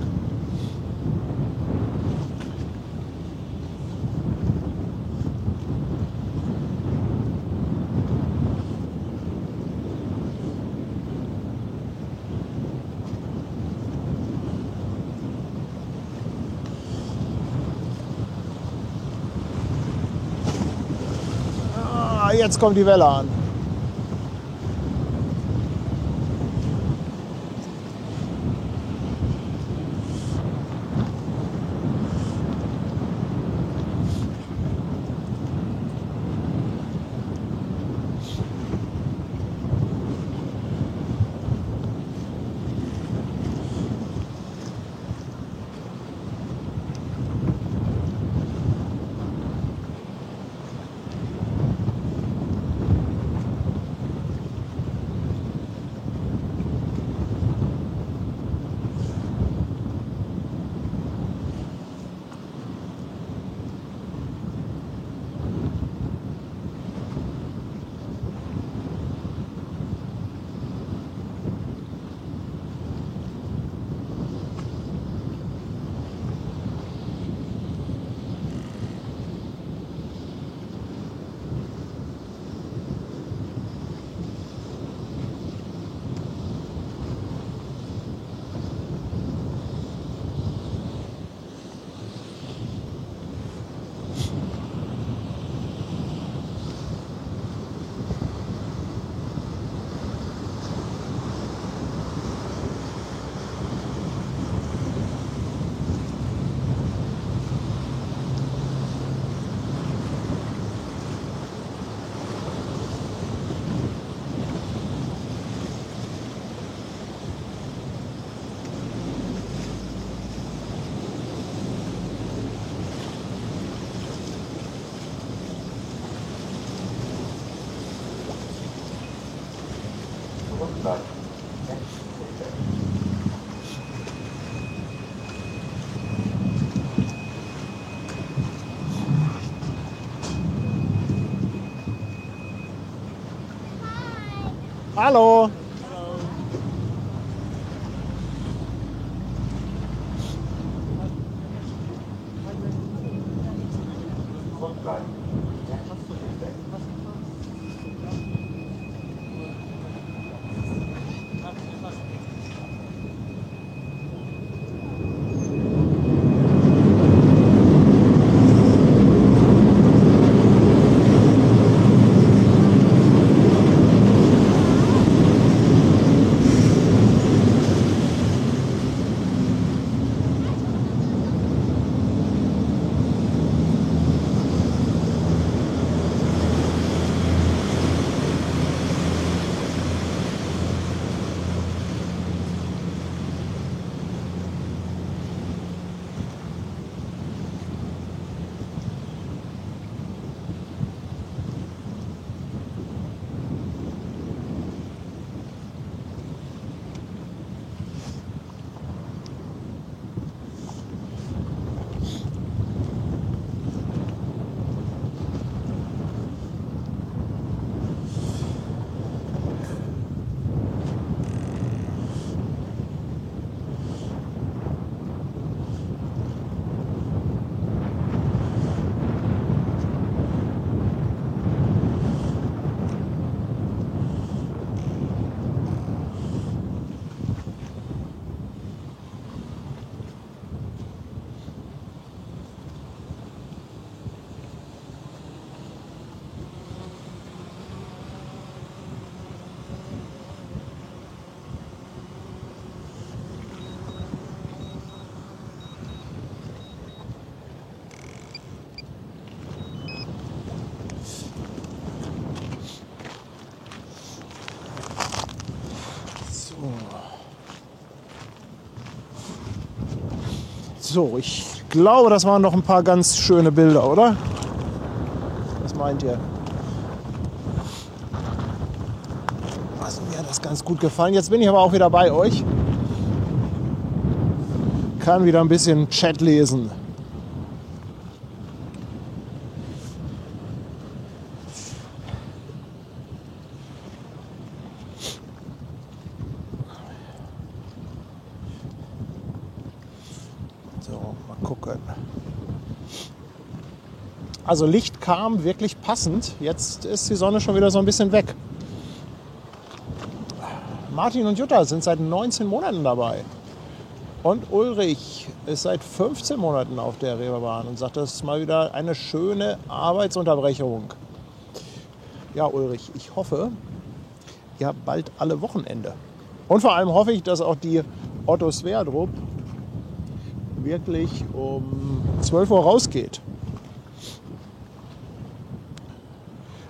Jetzt kommt die Welle an. Hallo. So, ich glaube, das waren noch ein paar ganz schöne Bilder, oder? Was meint ihr? Also mir hat das ganz gut gefallen. Jetzt bin ich aber auch wieder bei euch. Kann wieder ein bisschen Chat lesen. So, mal gucken. Also Licht kam wirklich passend. Jetzt ist die Sonne schon wieder so ein bisschen weg. Martin und Jutta sind seit 19 Monaten dabei. Und Ulrich ist seit 15 Monaten auf der Reeperbahn und sagt, das ist mal wieder eine schöne Arbeitsunterbrechung. Ja, Ulrich, ich hoffe, ihr habt bald alle Wochenende. Und vor allem hoffe ich, dass auch die Otto Sverdrup wirklich um 12 Uhr rausgeht.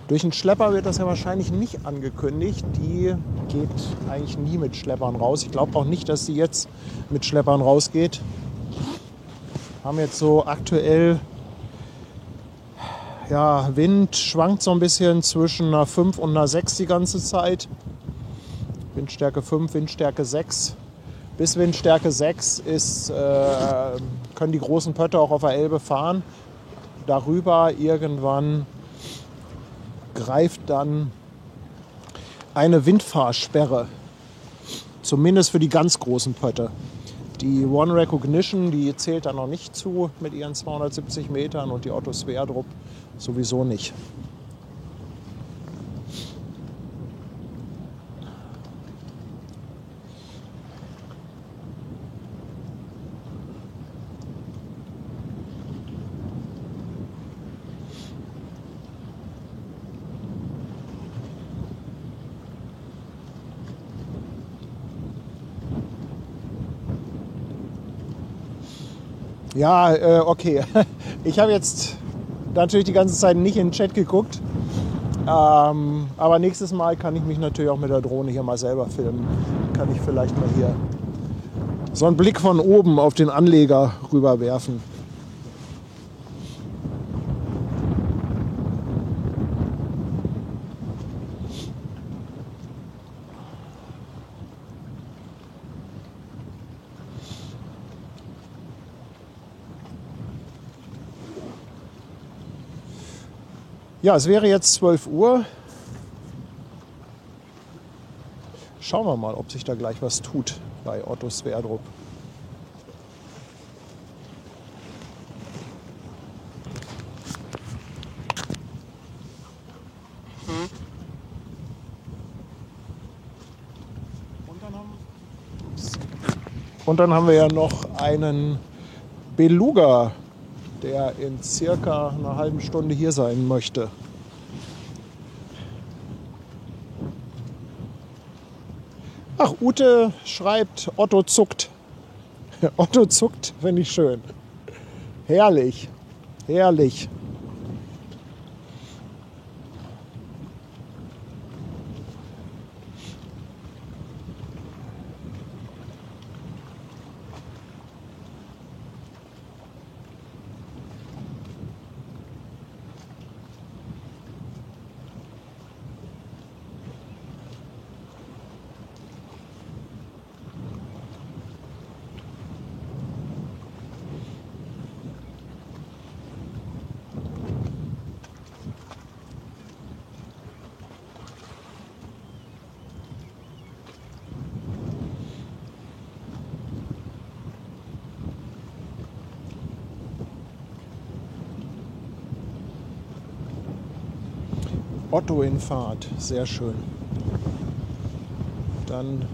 Durch einen Schlepper wird das ja wahrscheinlich nicht angekündigt. Die geht eigentlich nie mit Schleppern raus. Ich glaube auch nicht, dass sie jetzt mit Schleppern rausgeht. Haben jetzt so aktuell, ja, Wind schwankt so ein bisschen zwischen einer 5 und einer 6 die ganze Zeit. Windstärke 5, Windstärke 6. Bis Windstärke 6 ist, können die großen Pötte auch auf der Elbe fahren. Darüber irgendwann greift dann eine Windfahrsperre, zumindest für die ganz großen Pötte. Die One Recognition, die zählt da noch nicht zu mit ihren 270 Metern und die Otto Sverdrup sowieso nicht. Ja, okay. Ich habe jetzt natürlich die ganze Zeit nicht in den Chat geguckt. Aber nächstes Mal kann ich mich natürlich auch mit der Drohne hier mal selber filmen. Kann ich vielleicht mal hier so einen Blick von oben auf den Anleger rüberwerfen. Ja, es wäre jetzt 12 Uhr. Schauen wir mal, ob sich da gleich was tut bei Otto Sverdrup. Und dann haben wir ja noch einen Beluga, der in circa einer halben Stunde hier sein möchte. Ach, Ute schreibt, Otto zuckt. Otto zuckt, finde ich schön. Herrlich, herrlich. Otto in Fahrt, sehr schön. Dann,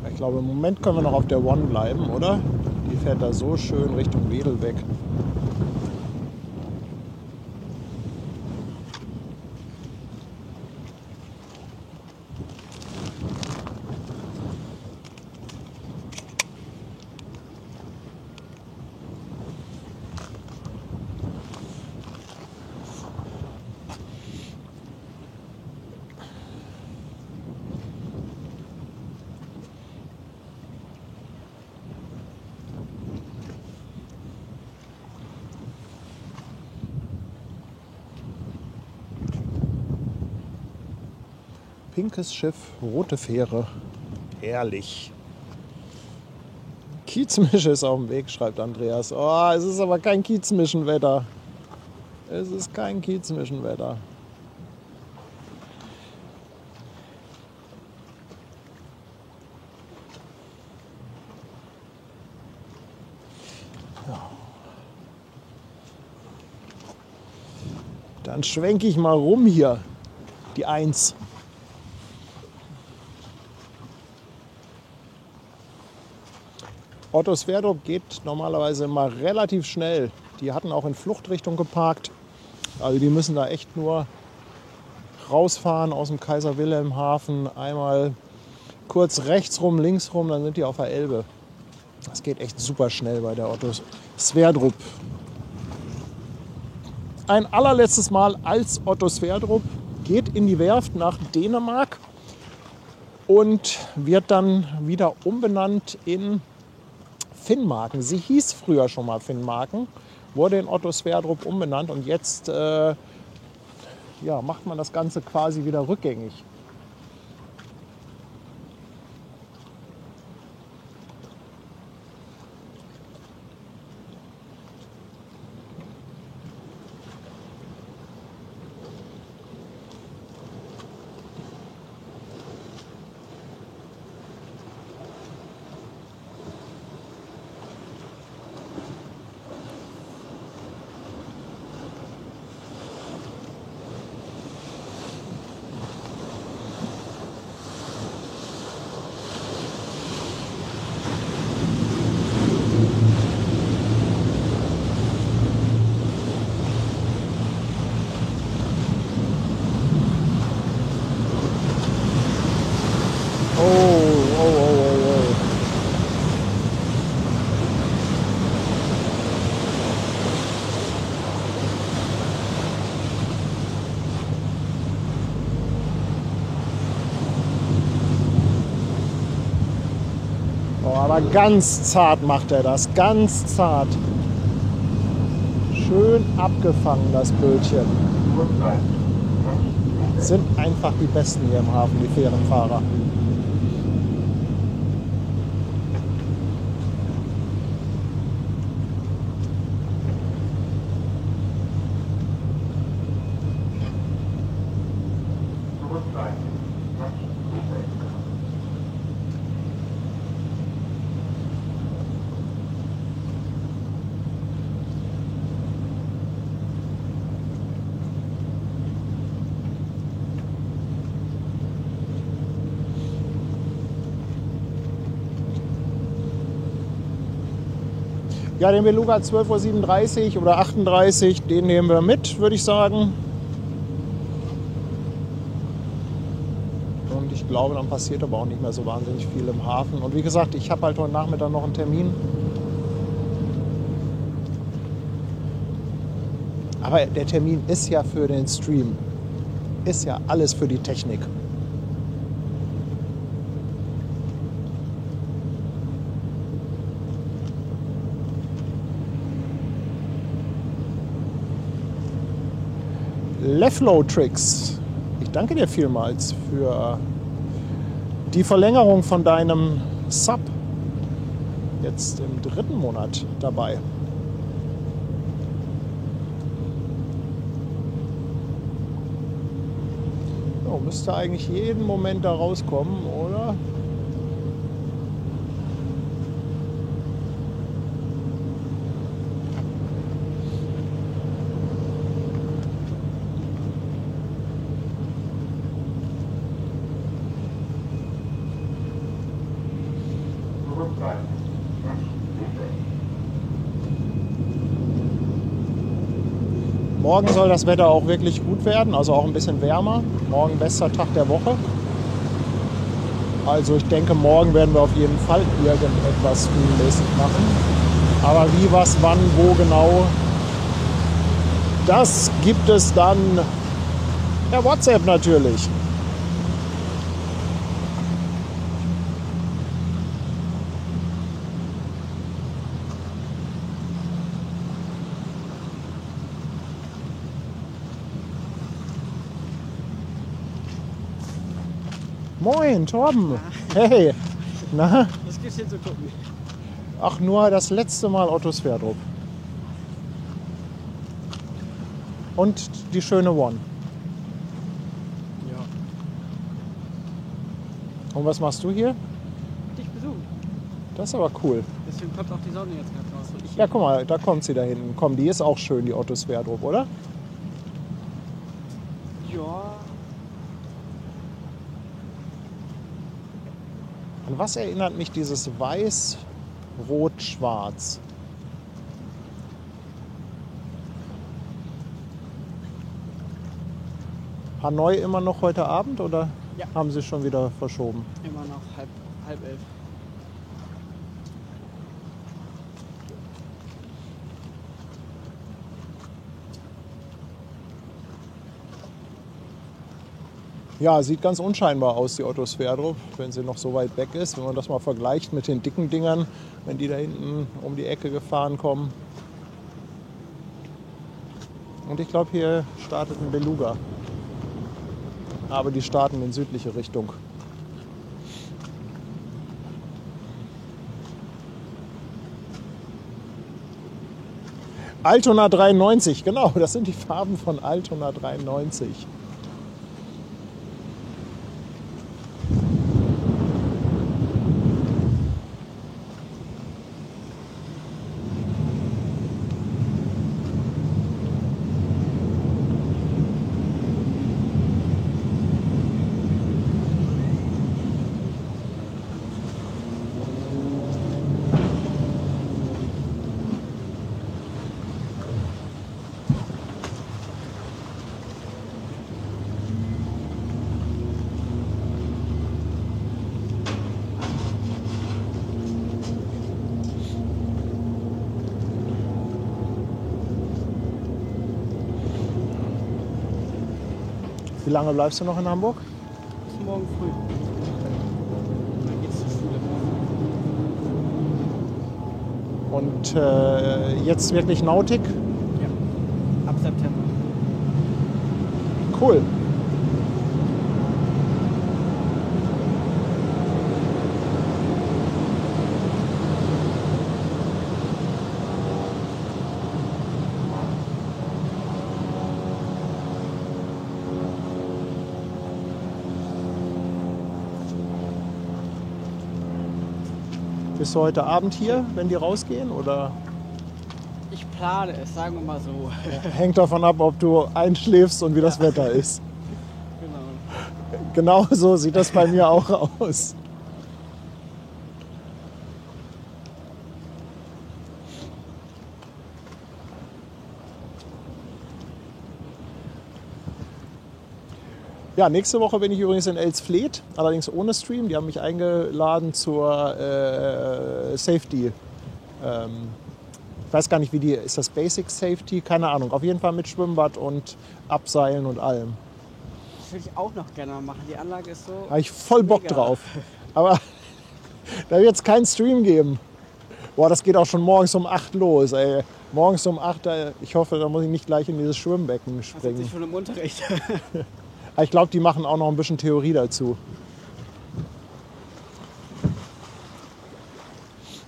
ich glaube, im Moment können wir noch auf der One bleiben, oder? Die fährt da so schön Richtung Wedel weg. Pinkes Schiff, rote Fähre. Herrlich. Kiezmische ist auf dem Weg, schreibt Andreas. Oh, es ist aber kein Kiezmischenwetter. Es ist kein Kiezmischenwetter. Ja. Dann schwenke ich mal rum hier. Die 1. Otto Sverdrup geht normalerweise immer relativ schnell. Die hatten auch in Fluchtrichtung geparkt. Also die müssen da echt nur rausfahren aus dem Kaiser-Wilhelm-Hafen. Einmal kurz rechts rum, links rum, dann sind die auf der Elbe. Das geht echt super schnell bei der Otto Sverdrup. Ein allerletztes Mal als Otto Sverdrup geht in die Werft nach Dänemark und wird dann wieder umbenannt in Finnmarken. Sie hieß früher schon mal Finnmarken, wurde in Otto Sverdrup umbenannt und jetzt macht man das Ganze quasi wieder rückgängig. Aber ganz zart macht er das, ganz zart. Schön abgefangen, das Bötchen. Sind einfach die Besten hier im Hafen, die Fährenfahrer. Ja, den Beluga 12:37 Uhr oder 38, den nehmen wir mit, würde ich sagen. Und ich glaube, dann passiert aber auch nicht mehr so wahnsinnig viel im Hafen. Und wie gesagt, ich habe halt heute Nachmittag noch einen Termin. Aber der Termin ist ja für den Stream. Ist ja alles für die Technik. Leflow Tricks, ich danke dir vielmals für die Verlängerung von deinem Sub. Jetzt im 3. Monat dabei. So, müsste eigentlich jeden Moment da rauskommen, oder? Morgen soll das Wetter auch wirklich gut werden, also auch ein bisschen wärmer. Morgen bester Tag der Woche. Also ich denke, morgen werden wir auf jeden Fall irgendetwas streammäßig machen. Aber wie, was, wann, wo genau, das gibt es dann per WhatsApp natürlich. Moin, Torben. Hey. Na? Was gibt's hier zu gucken? Ach, nur das letzte Mal Otto Sverdrup. Und die schöne One. Ja. Und was machst du hier? Dich besuchen. Das ist aber cool. Deswegen kommt auch die Sonne jetzt gerade raus. Und ich Ja, guck mal, da kommt sie da hinten. Komm, die ist auch schön, die Otto Sverdrup, oder? Ja. An was erinnert mich dieses Weiß, Rot, Schwarz? Hanoi immer noch heute Abend oder Ja. haben sie schon wieder verschoben? Immer noch halb 11. Ja, sieht ganz unscheinbar aus, die Otto Sverdrup, wenn sie noch so weit weg ist. Wenn man das mal vergleicht mit den dicken Dingern, wenn die da hinten um die Ecke gefahren kommen. Und ich glaube, hier startet ein Beluga. Aber die starten in südliche Richtung. Altona 93, genau, das sind die Farben von Altona 93. Wie lange bleibst du noch in Hamburg? Bis morgen früh. Dann geht's zur Schule. Und jetzt wirklich Nautik? Ja. Ab September. Cool. Bist du heute Abend hier, wenn die rausgehen? Oder Ich plane es, sagen wir mal so. hängt davon ab, ob du einschläfst und wie das Wetter ist? Genau. Genau so sieht das bei mir auch aus. Ja, nächste Woche bin ich übrigens in Elsfleth, allerdings ohne Stream. Die haben mich eingeladen zur Safety. Ich weiß gar nicht, wie die, ist das Basic Safety? Keine Ahnung. Auf jeden Fall mit Schwimmbad und Abseilen und allem. Das würde ich auch noch gerne mal machen. Die Anlage ist so. Habe ich voll Bock mega. drauf. Aber da wird es keinen Stream geben. Boah, das geht auch schon morgens um 8 los, ey. Morgens um 8, ich hoffe, da muss ich nicht gleich in dieses Schwimmbecken Das hat springen. sich schon im Unterricht. Aber ich glaube, die machen auch noch ein bisschen Theorie dazu.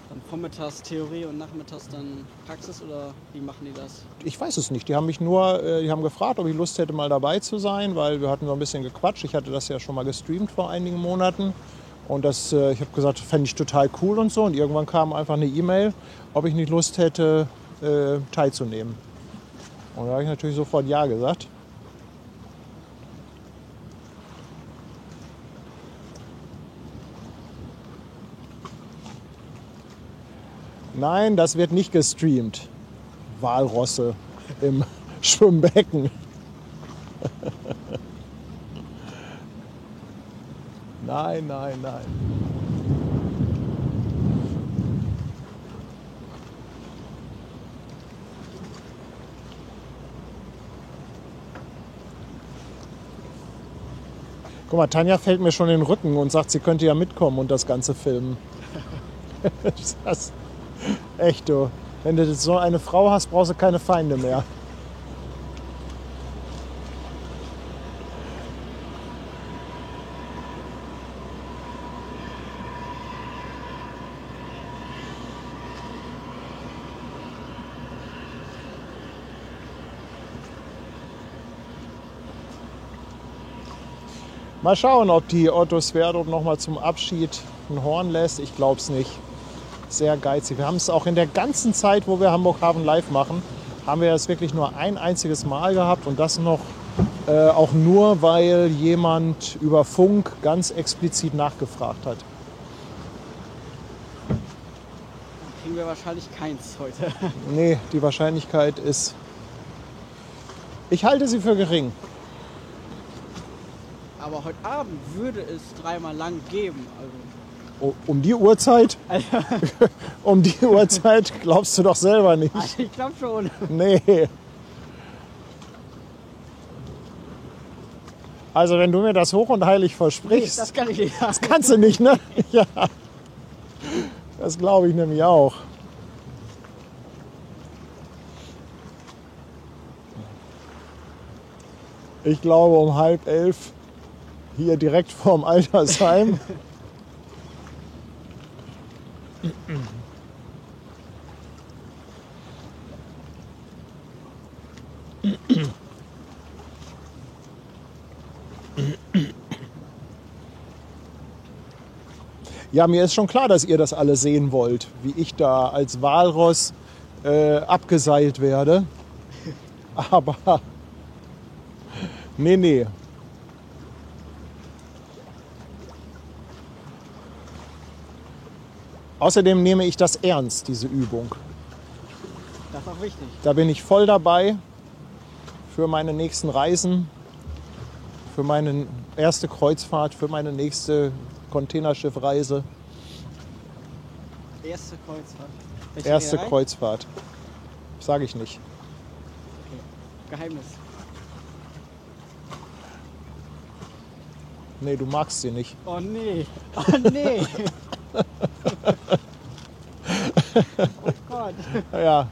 Dann vormittags Theorie und nachmittags dann Praxis oder wie machen die das? Ich weiß es nicht. Die haben mich nur, die haben gefragt, ob ich Lust hätte, mal dabei zu sein, weil wir hatten so ein bisschen gequatscht. Ich hatte das ja schon mal gestreamt vor einigen Monaten. Und das, ich habe gesagt, fände ich total cool und so. Und irgendwann kam einfach eine E-Mail, ob ich nicht Lust hätte, teilzunehmen. Und da habe ich natürlich sofort Ja gesagt. Nein, das wird nicht gestreamt. Walrosse im Schwimmbecken. Nein, nein, nein. Guck mal, Tanja fällt mir schon in den Rücken und sagt, sie könnte ja mitkommen und das Ganze filmen. Das echt, du. Wenn du so eine Frau hast, brauchst du keine Feinde mehr. Mal schauen, ob die Otto Sverdrup noch mal zum Abschied ein Horn lässt. Ich glaube es nicht. Sehr geizig. Wir haben es auch in der ganzen Zeit, wo wir Hamburg Hafen live machen, haben wir es wirklich nur ein einziges Mal gehabt und das noch auch nur, weil jemand über Funk ganz explizit nachgefragt hat. Dann kriegen wir wahrscheinlich keins heute. Nee, die Wahrscheinlichkeit ist, ich halte sie für gering. Aber heute Abend würde es 3-mal lang geben. Um die Uhrzeit? Also, Um die Uhrzeit glaubst du doch selber nicht. ich glaube schon. Nee. Also wenn du mir das hoch und heilig versprichst, Das kann ich nicht sagen. das kannst du nicht, ne? Ja. Das glaube ich nämlich auch. Ich glaube um 10:30 hier direkt vorm Altersheim. Ja, mir ist schon klar, dass ihr das alle sehen wollt, wie ich da als Walross abgeseilt werde. Aber nee. Außerdem nehme ich das ernst, diese Übung. Das ist auch wichtig. Da bin ich voll dabei für meine nächsten Reisen, für meine erste Kreuzfahrt, für meine nächste Containerschiffreise. Erste Kreuzfahrt. Welche Erste Reederei? Kreuzfahrt. Sage ich nicht. Geheimnis. Nee, du magst sie nicht. Oh nee. Oh nee. Oh Gott. Ja.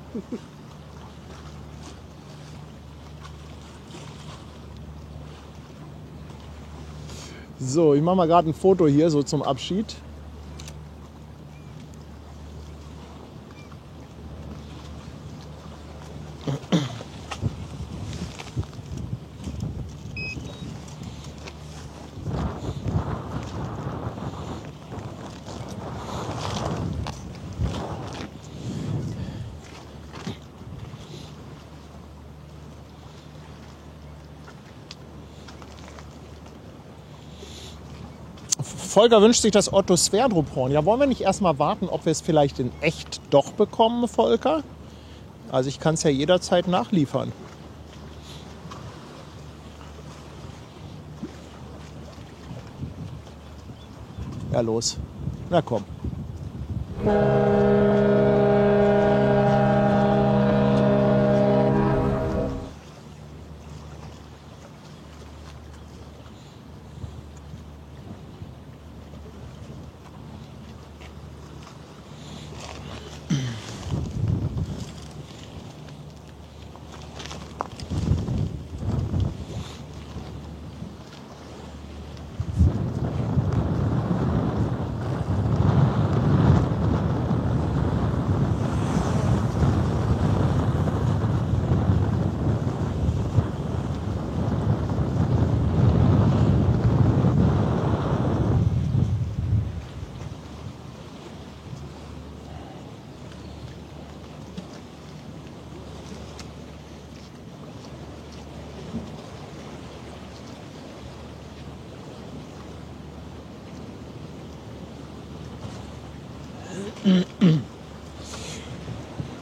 So, ich mache mal gerade ein Foto hier so zum Abschied. Volker wünscht sich das Otto Sverdrup-Horn. Ja, wollen wir nicht erstmal warten, ob wir es vielleicht in echt doch bekommen, Volker? Also ich kann es ja jederzeit nachliefern. Ja, los. Na komm.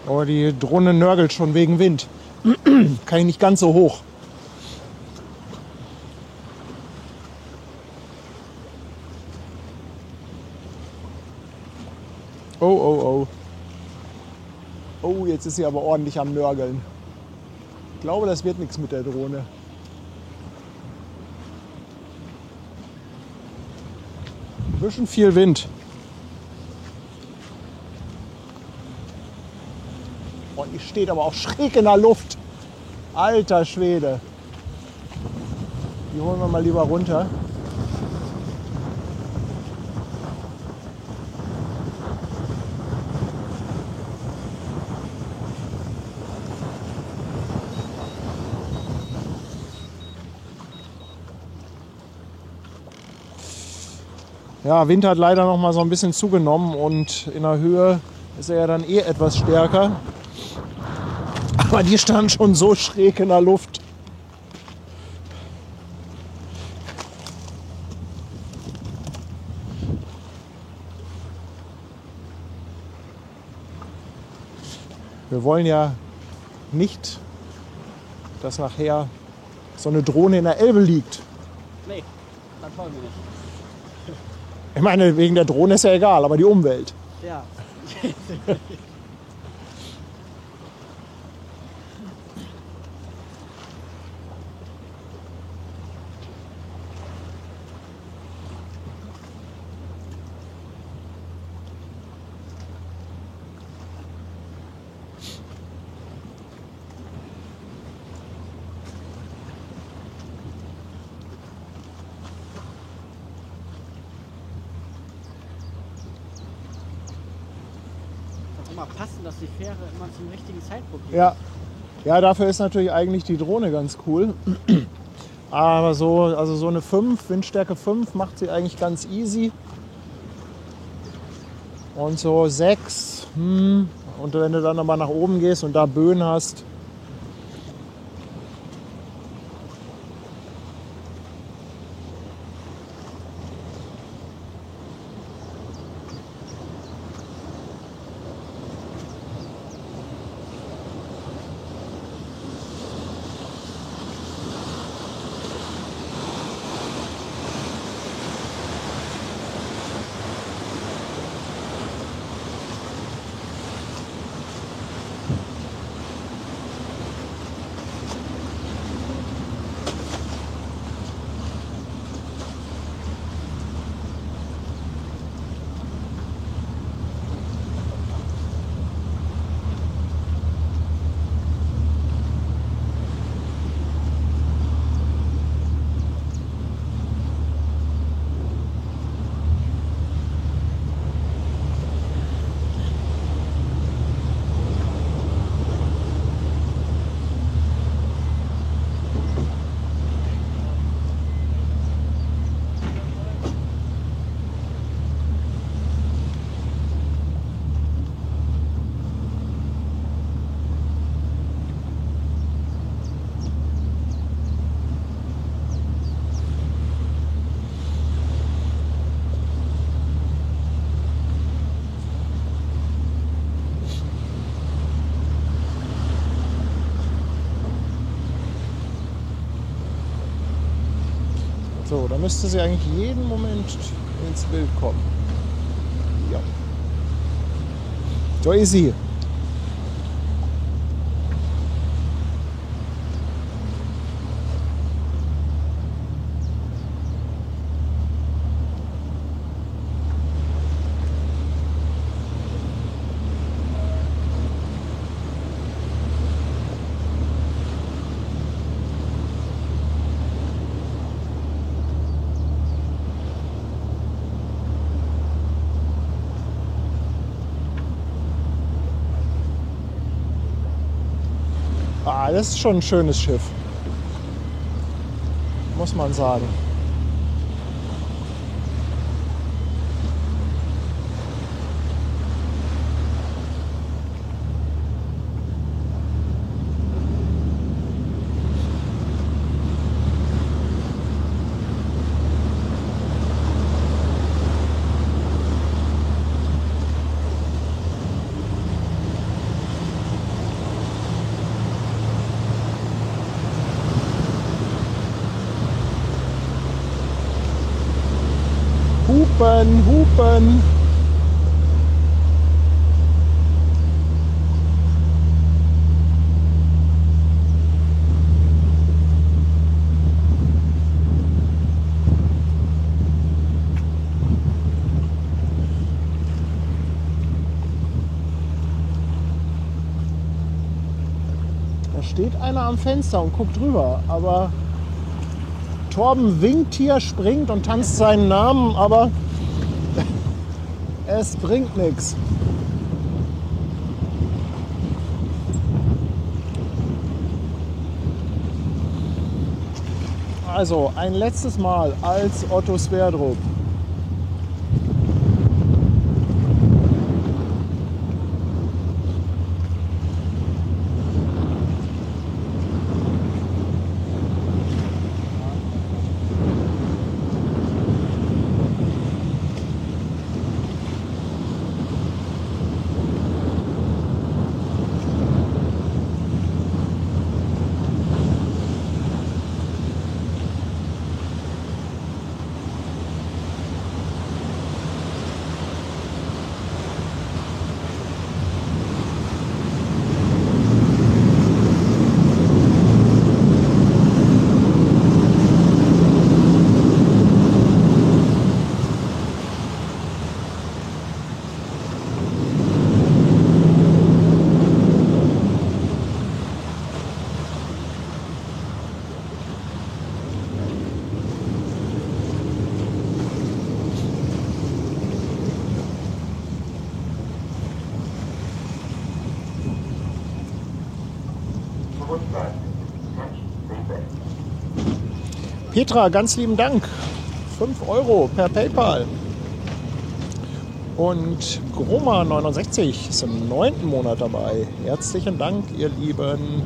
Aber die Drohne nörgelt schon wegen Wind. Kann ich nicht ganz so hoch. Oh, oh, oh. Oh, jetzt ist sie aber ordentlich am Nörgeln. Ich glaube, das wird nichts mit der Drohne. Ein bisschen viel Wind. Und die steht aber auch schräg in der Luft. Alter Schwede. Die holen wir mal lieber runter. Ja, Wind hat leider noch mal so ein bisschen zugenommen und in der Höhe ist er ja dann eh etwas stärker. Aber die stand schon so schräg in der Luft. Wir wollen ja nicht, dass nachher so eine Drohne in der Elbe liegt. Nee, das wollen wir nicht. Ich meine, wegen der Drohne ist ja egal, aber die Umwelt. Ja. Mal passen, dass die Fähre immer zum richtigen Zeitpunkt geht. Ja. Ja, dafür ist natürlich eigentlich die Drohne ganz cool. Aber so, also so eine 5, Windstärke 5 macht sie eigentlich ganz easy. Und so 6, und wenn du dann nochmal nach oben gehst und da Böen hast, müsste sie eigentlich jeden Moment ins Bild kommen. Ja. Da ist sie. Ah, das ist schon ein schönes Schiff. Muss man sagen. Hupen, hupen. Da steht einer am Fenster und guckt rüber, aber Torben winkt hier, springt und tanzt seinen Namen, aber es bringt nichts. Also ein letztes Mal als Otto Sverdrup. Petra, ganz lieben Dank. 5 Euro per PayPal. Und Groma69 ist im 9. Monat dabei. Herzlichen Dank, ihr Lieben.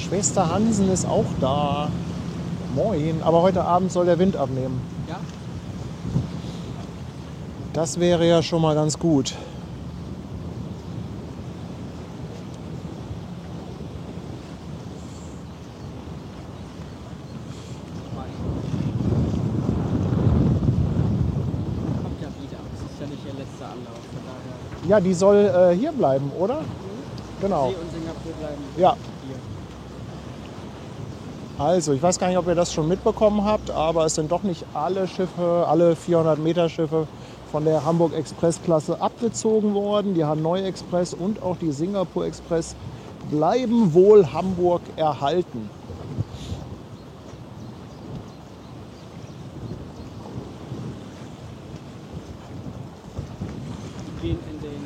Schwester Hansen ist auch da. Moin. Aber heute Abend soll der Wind abnehmen. Ja? Das wäre ja schon mal ganz gut. Kommt ja wieder. Das ist ja nicht ihr letzter Anlauf. Von daher. Ja, die soll hier bleiben, oder? Genau. See und Singapur bleiben. Ja. Hier. Also, ich weiß gar nicht, ob ihr das schon mitbekommen habt, aber es sind doch nicht alle Schiffe, alle 400 Meter Schiffe von der Hamburg Express Klasse abgezogen worden. Die Hanoi Express und auch die Singapur Express bleiben wohl Hamburg erhalten. gehen in den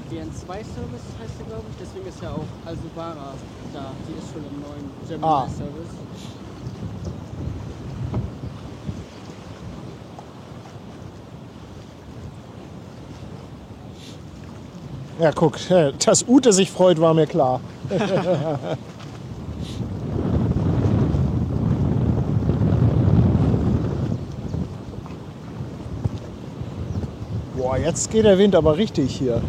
WN2-Service, heißt der, glaube ich. Deswegen ist ja auch Alsubara da. Die ist schon im neuen Gemini-Service. Ja, guck, dass Ute sich freut, war mir klar. Boah, jetzt geht der Wind aber richtig hier.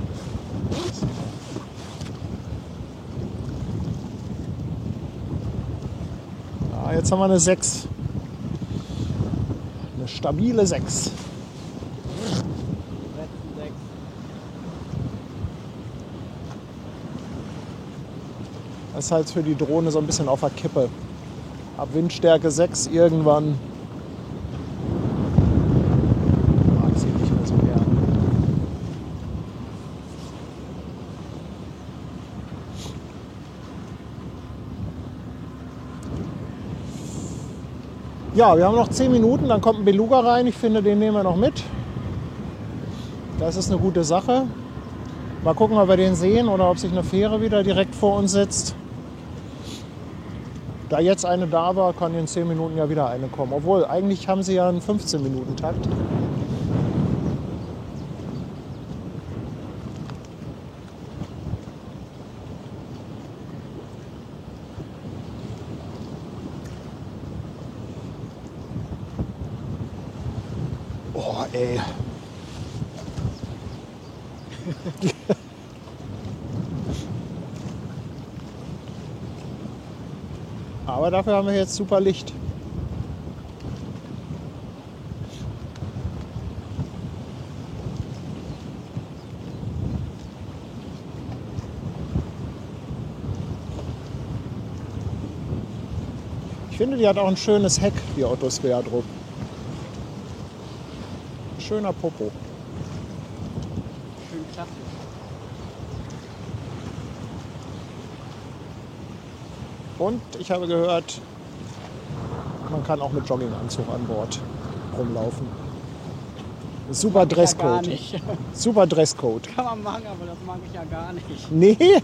Ah, jetzt haben wir eine 6. Eine stabile 6. Das ist halt für die Drohne so ein bisschen auf der Kippe. Ab Windstärke 6 irgendwann mag sie nicht mehr so gern. Ja, wir haben noch 10 Minuten, dann kommt ein Beluga rein. Ich finde, den nehmen wir noch mit. Das ist eine gute Sache. Mal gucken, ob wir den sehen oder ob sich eine Fähre wieder direkt vor uns setzt. Da jetzt eine da war, kann in 10 Minuten ja wieder eine kommen. Obwohl, eigentlich haben sie ja einen 15-Minuten-Takt. Oh, ey. Aber dafür haben wir jetzt super Licht. Ich finde, die hat auch ein schönes Heck, die Otto Sverdrup. Schöner Popo. Schön klassisch. Und ich habe gehört, man kann auch mit Jogginganzug an Bord rumlaufen. Super Dresscode. Ja, Super Dresscode. kann man machen, aber das mag ich ja gar nicht. Nee?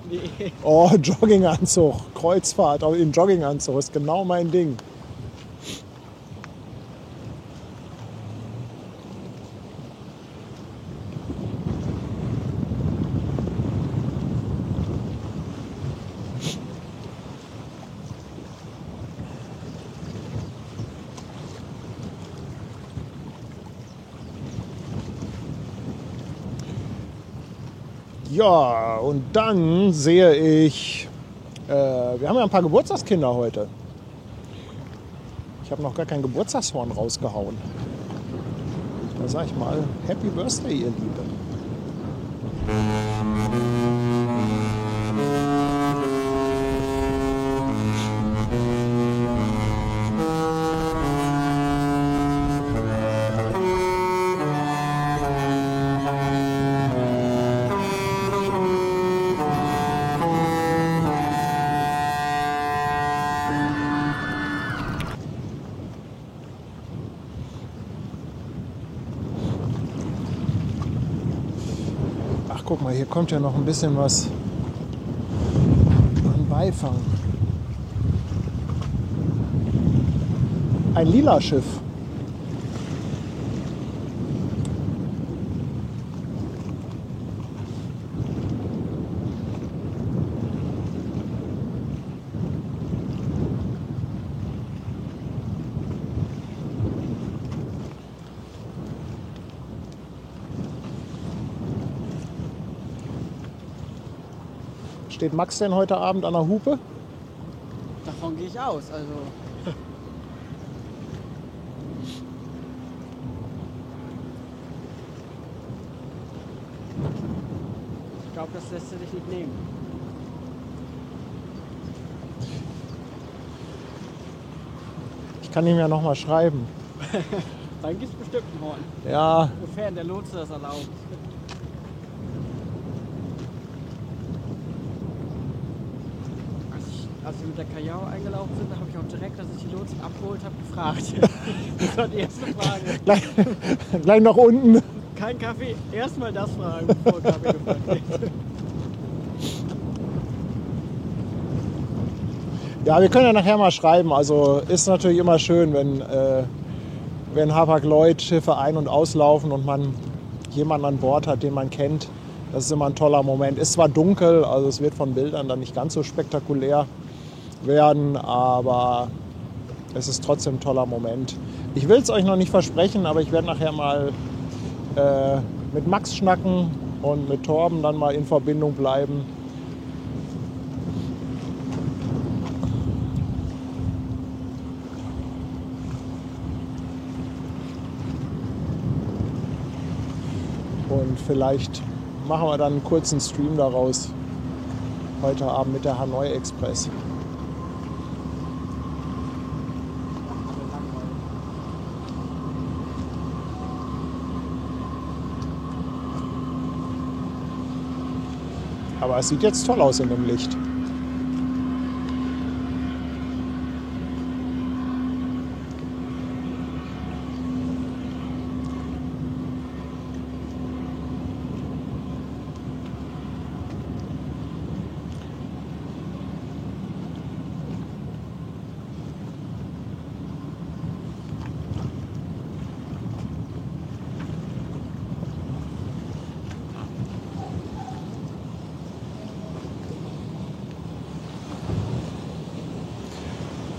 Nee. Oh, Jogginganzug. Kreuzfahrt auch in Jogginganzug ist genau mein Ding. Ja, und dann sehe ich, wir haben ja ein paar Geburtstagskinder heute. Ich habe noch gar kein Geburtstagshorn rausgehauen. Da sage ich mal, Happy Birthday, ihr Lieben. Ach, guck mal, hier kommt ja noch ein bisschen was an Beifang. Ein lila Schiff. Steht Max denn heute Abend an der Hupe? Davon gehe ich aus. Also ich glaube, das lässt sich nicht nehmen. Ich kann ihm ja noch mal schreiben. Dann gibt es bestimmt einen Horn. Ja, Sofern der Lotse das erlaubt. Als wir mit der Kajau eingelaufen sind, habe ich auch direkt, als ich die Lotsen abgeholt habe, gefragt. Das war die erste Frage. gleich nach unten. kein Kaffee. Erstmal das fragen, bevor Kaffee gefragt wird. Ja, wir können ja nachher mal schreiben. Also ist natürlich immer schön, wenn Hapag-Lloyd-Schiffe ein- und auslaufen und man jemanden an Bord hat, den man kennt. Das ist immer ein toller Moment. Ist zwar dunkel, also es wird von Bildern dann nicht ganz so spektakulär werden, aber es ist trotzdem ein toller Moment. Ich will es euch noch nicht versprechen, aber ich werde nachher mal mit Max schnacken und mit Torben dann mal in Verbindung bleiben. Und vielleicht machen wir dann einen kurzen Stream daraus heute Abend mit der Hanoi Express. Aber es sieht jetzt toll aus in dem Licht.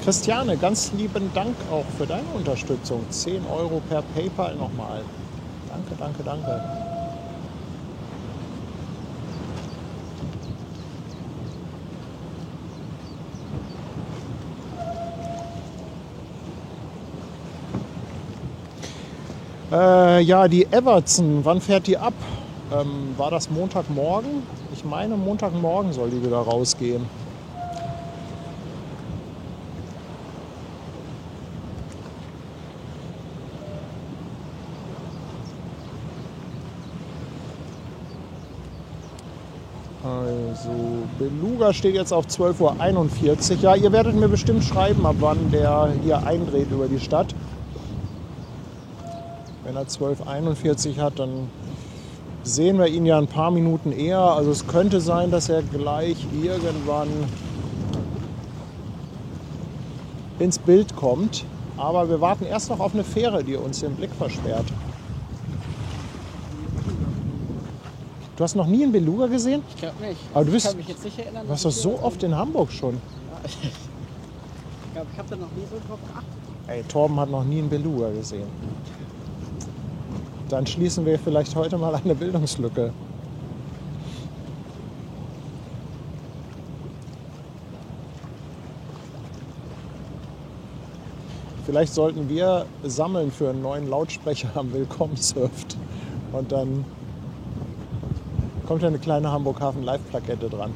Christiane, ganz lieben Dank auch für deine Unterstützung. 10 € per PayPal nochmal. Danke, danke, danke. Ja, die Evertson, wann fährt die ab? War das Montagmorgen? Ich meine, Montagmorgen soll die wieder rausgehen. Also, Beluga steht jetzt auf 12:41 Uhr. Ja, ihr werdet mir bestimmt schreiben, ab wann der hier eindreht über die Stadt. Wenn er 12:41 hat, dann sehen wir ihn ja ein paar Minuten eher. Also es könnte sein, dass er gleich irgendwann ins Bild kommt. Aber wir warten erst noch auf eine Fähre, die uns den Blick versperrt. Du hast noch nie einen Beluga gesehen? Ich glaube nicht. Aber du Ich kann mich jetzt nicht erinnern. du warst doch so oft in Hamburg schon. Ich glaube, ich habe da noch nie so drauf geachtet. Ey, Torben hat noch nie einen Beluga gesehen. Dann schließen wir vielleicht heute mal eine Bildungslücke. Vielleicht sollten wir sammeln für einen neuen Lautsprecher am Willkommenshirt. Und dann kommt ja eine kleine Hamburg-Hafen-Live-Plakette dran.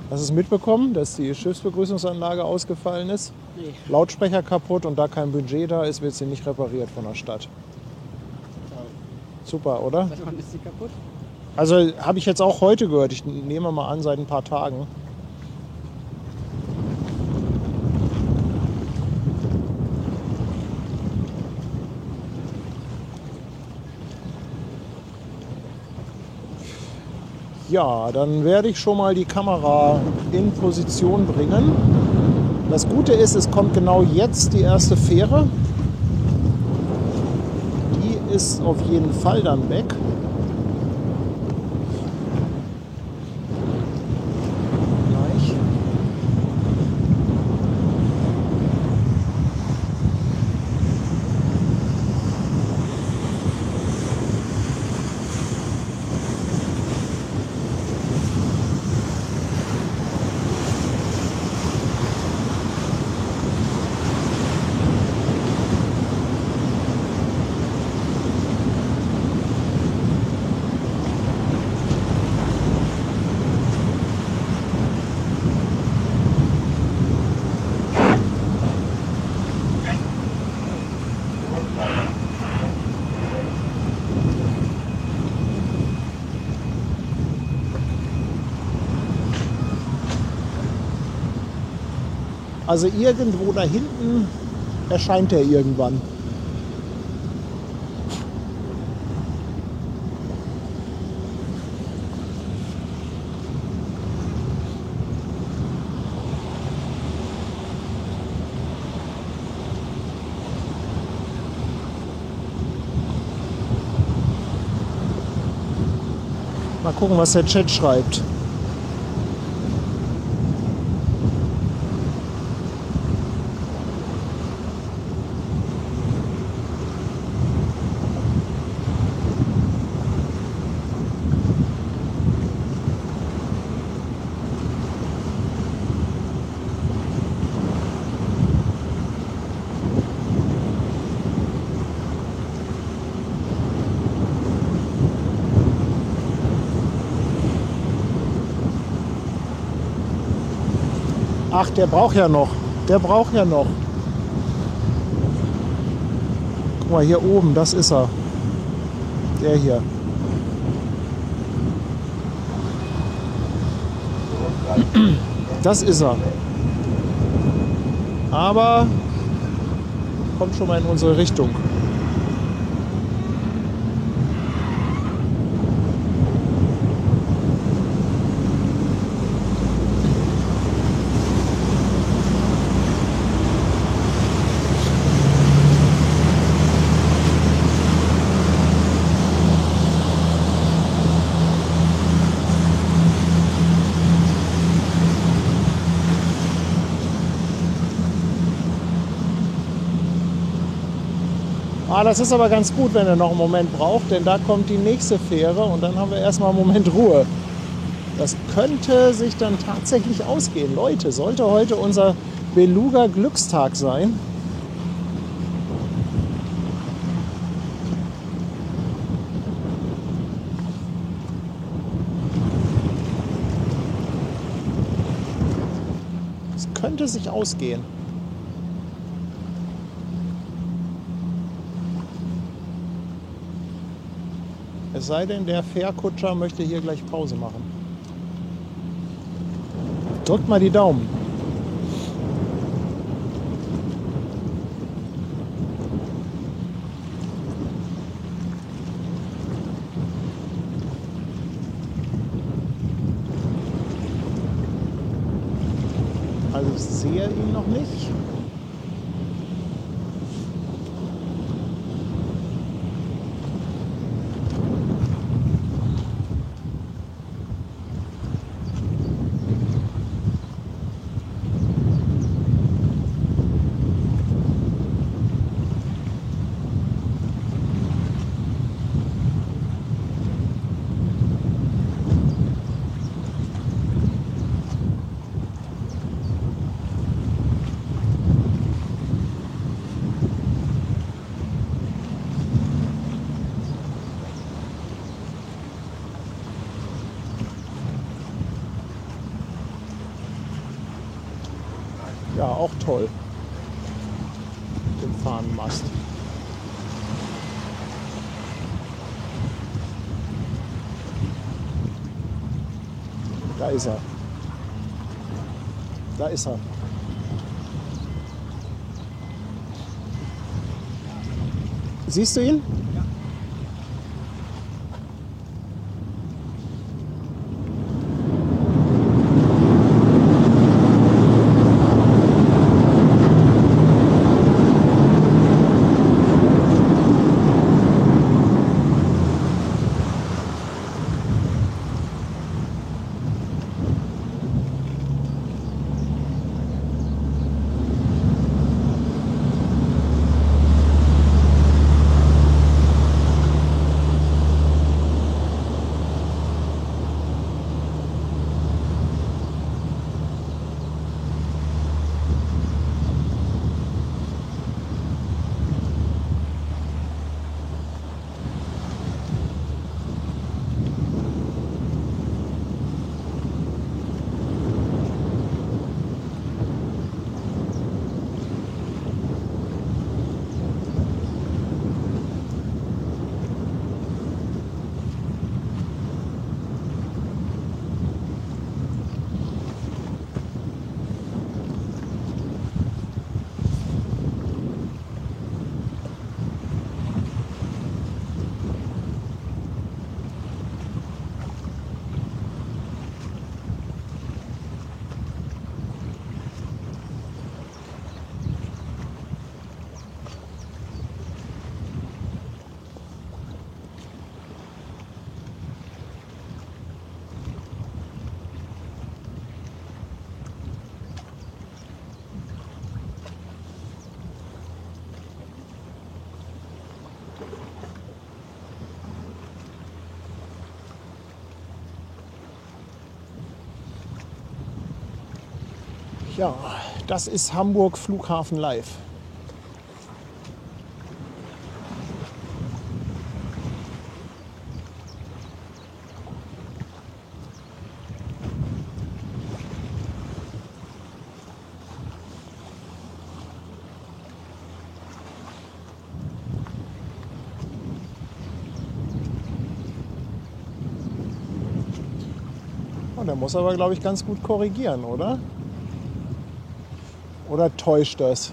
Hast du es mitbekommen, dass die Schiffsbegrüßungsanlage ausgefallen ist? Nee. Lautsprecher kaputt und da kein Budget da ist, wird sie nicht repariert von der Stadt. Super, oder? Seit wann ist die kaputt? Also habe ich jetzt auch heute gehört. Ich nehme mal an, seit ein paar Tagen. Ja, dann werde ich schon mal die Kamera in Position bringen. Das Gute ist, es kommt genau jetzt die erste Fähre. Die ist auf jeden Fall dann weg. Gleich. Also irgendwo da hinten erscheint er irgendwann. Mal gucken, was der Chat schreibt. Ach, der braucht ja noch. Der braucht ja noch. Guck mal, hier oben, das ist er. Der hier. Das ist er. Aber kommt schon mal in unsere Richtung. Ah, das ist aber ganz gut, wenn er noch einen Moment braucht, denn da kommt die nächste Fähre und dann haben wir erstmal einen Moment Ruhe. Das könnte sich dann tatsächlich ausgehen. Leute, sollte heute unser Beluga-Glückstag sein. Es könnte sich ausgehen. Es sei denn, der Fährkutscher möchte hier gleich Pause machen. Drückt mal die Daumen. Also ich sehe ihn noch nicht. Ja, auch toll. Den Fahnenmast. Da ist er. Da ist er. Siehst du ihn? Ja, das ist Hamburg Flughafen live. Oh, der muss aber, glaube ich, ganz gut korrigieren, oder? Oder täuscht das?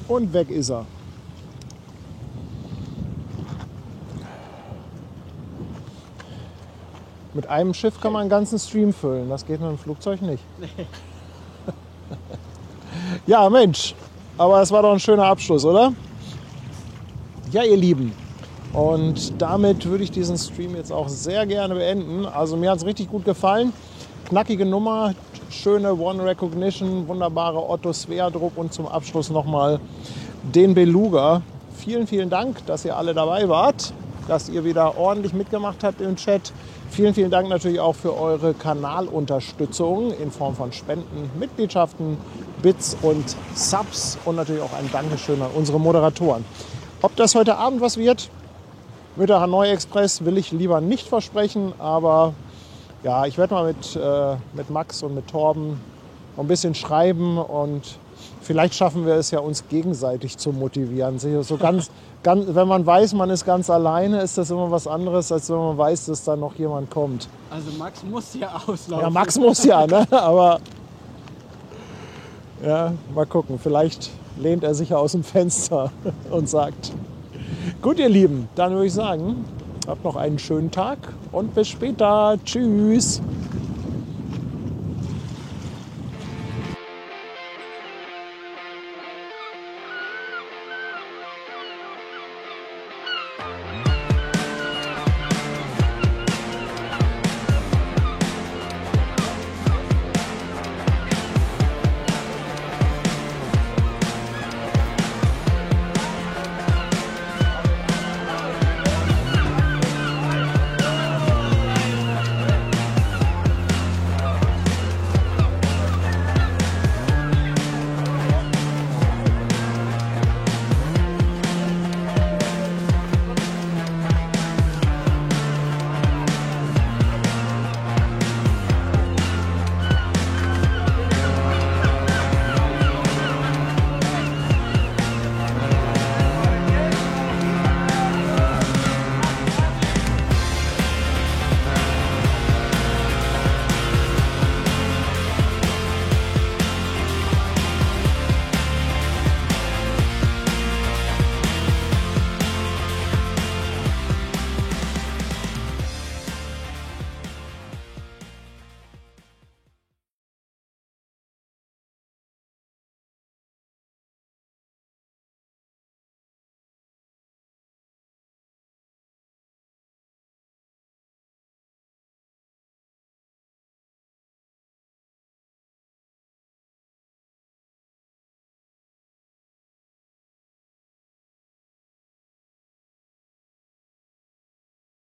Und weg ist er. Mit einem Schiff kann man einen ganzen Stream füllen. Das geht mit dem Flugzeug nicht. Nee. Ja, Mensch. Aber es war doch ein schöner Abschluss, oder? Ja, ihr Lieben. Und damit würde ich diesen Stream jetzt auch sehr gerne beenden. Also mir hat es richtig gut gefallen. Knackige Nummer, schöne One Recognition, wunderbare Otto Sverdrup und zum Abschluss nochmal den Beluga. Vielen, vielen Dank, dass ihr alle dabei wart, dass ihr wieder ordentlich mitgemacht habt im Chat. Vielen, vielen Dank natürlich auch für eure Kanalunterstützung in Form von Spenden, Mitgliedschaften, Bits und Subs und natürlich auch ein Dankeschön an unsere Moderatoren. Ob das heute Abend was wird mit der Hanoi Express, will ich lieber nicht versprechen, aber ja, ich werde mal mit Max und mit Torben ein bisschen schreiben und vielleicht schaffen wir es ja, uns gegenseitig zu motivieren. So ganz, wenn man weiß, man ist ganz alleine, ist das immer was anderes, als wenn man weiß, dass da noch jemand kommt. Also Max muss ja auslaufen. Ja, Max muss ja, ne? Aber ja, mal gucken. Vielleicht lehnt er sich aus dem Fenster und sagt, gut, ihr Lieben, dann würde ich sagen, habt noch einen schönen Tag und bis später. Tschüss.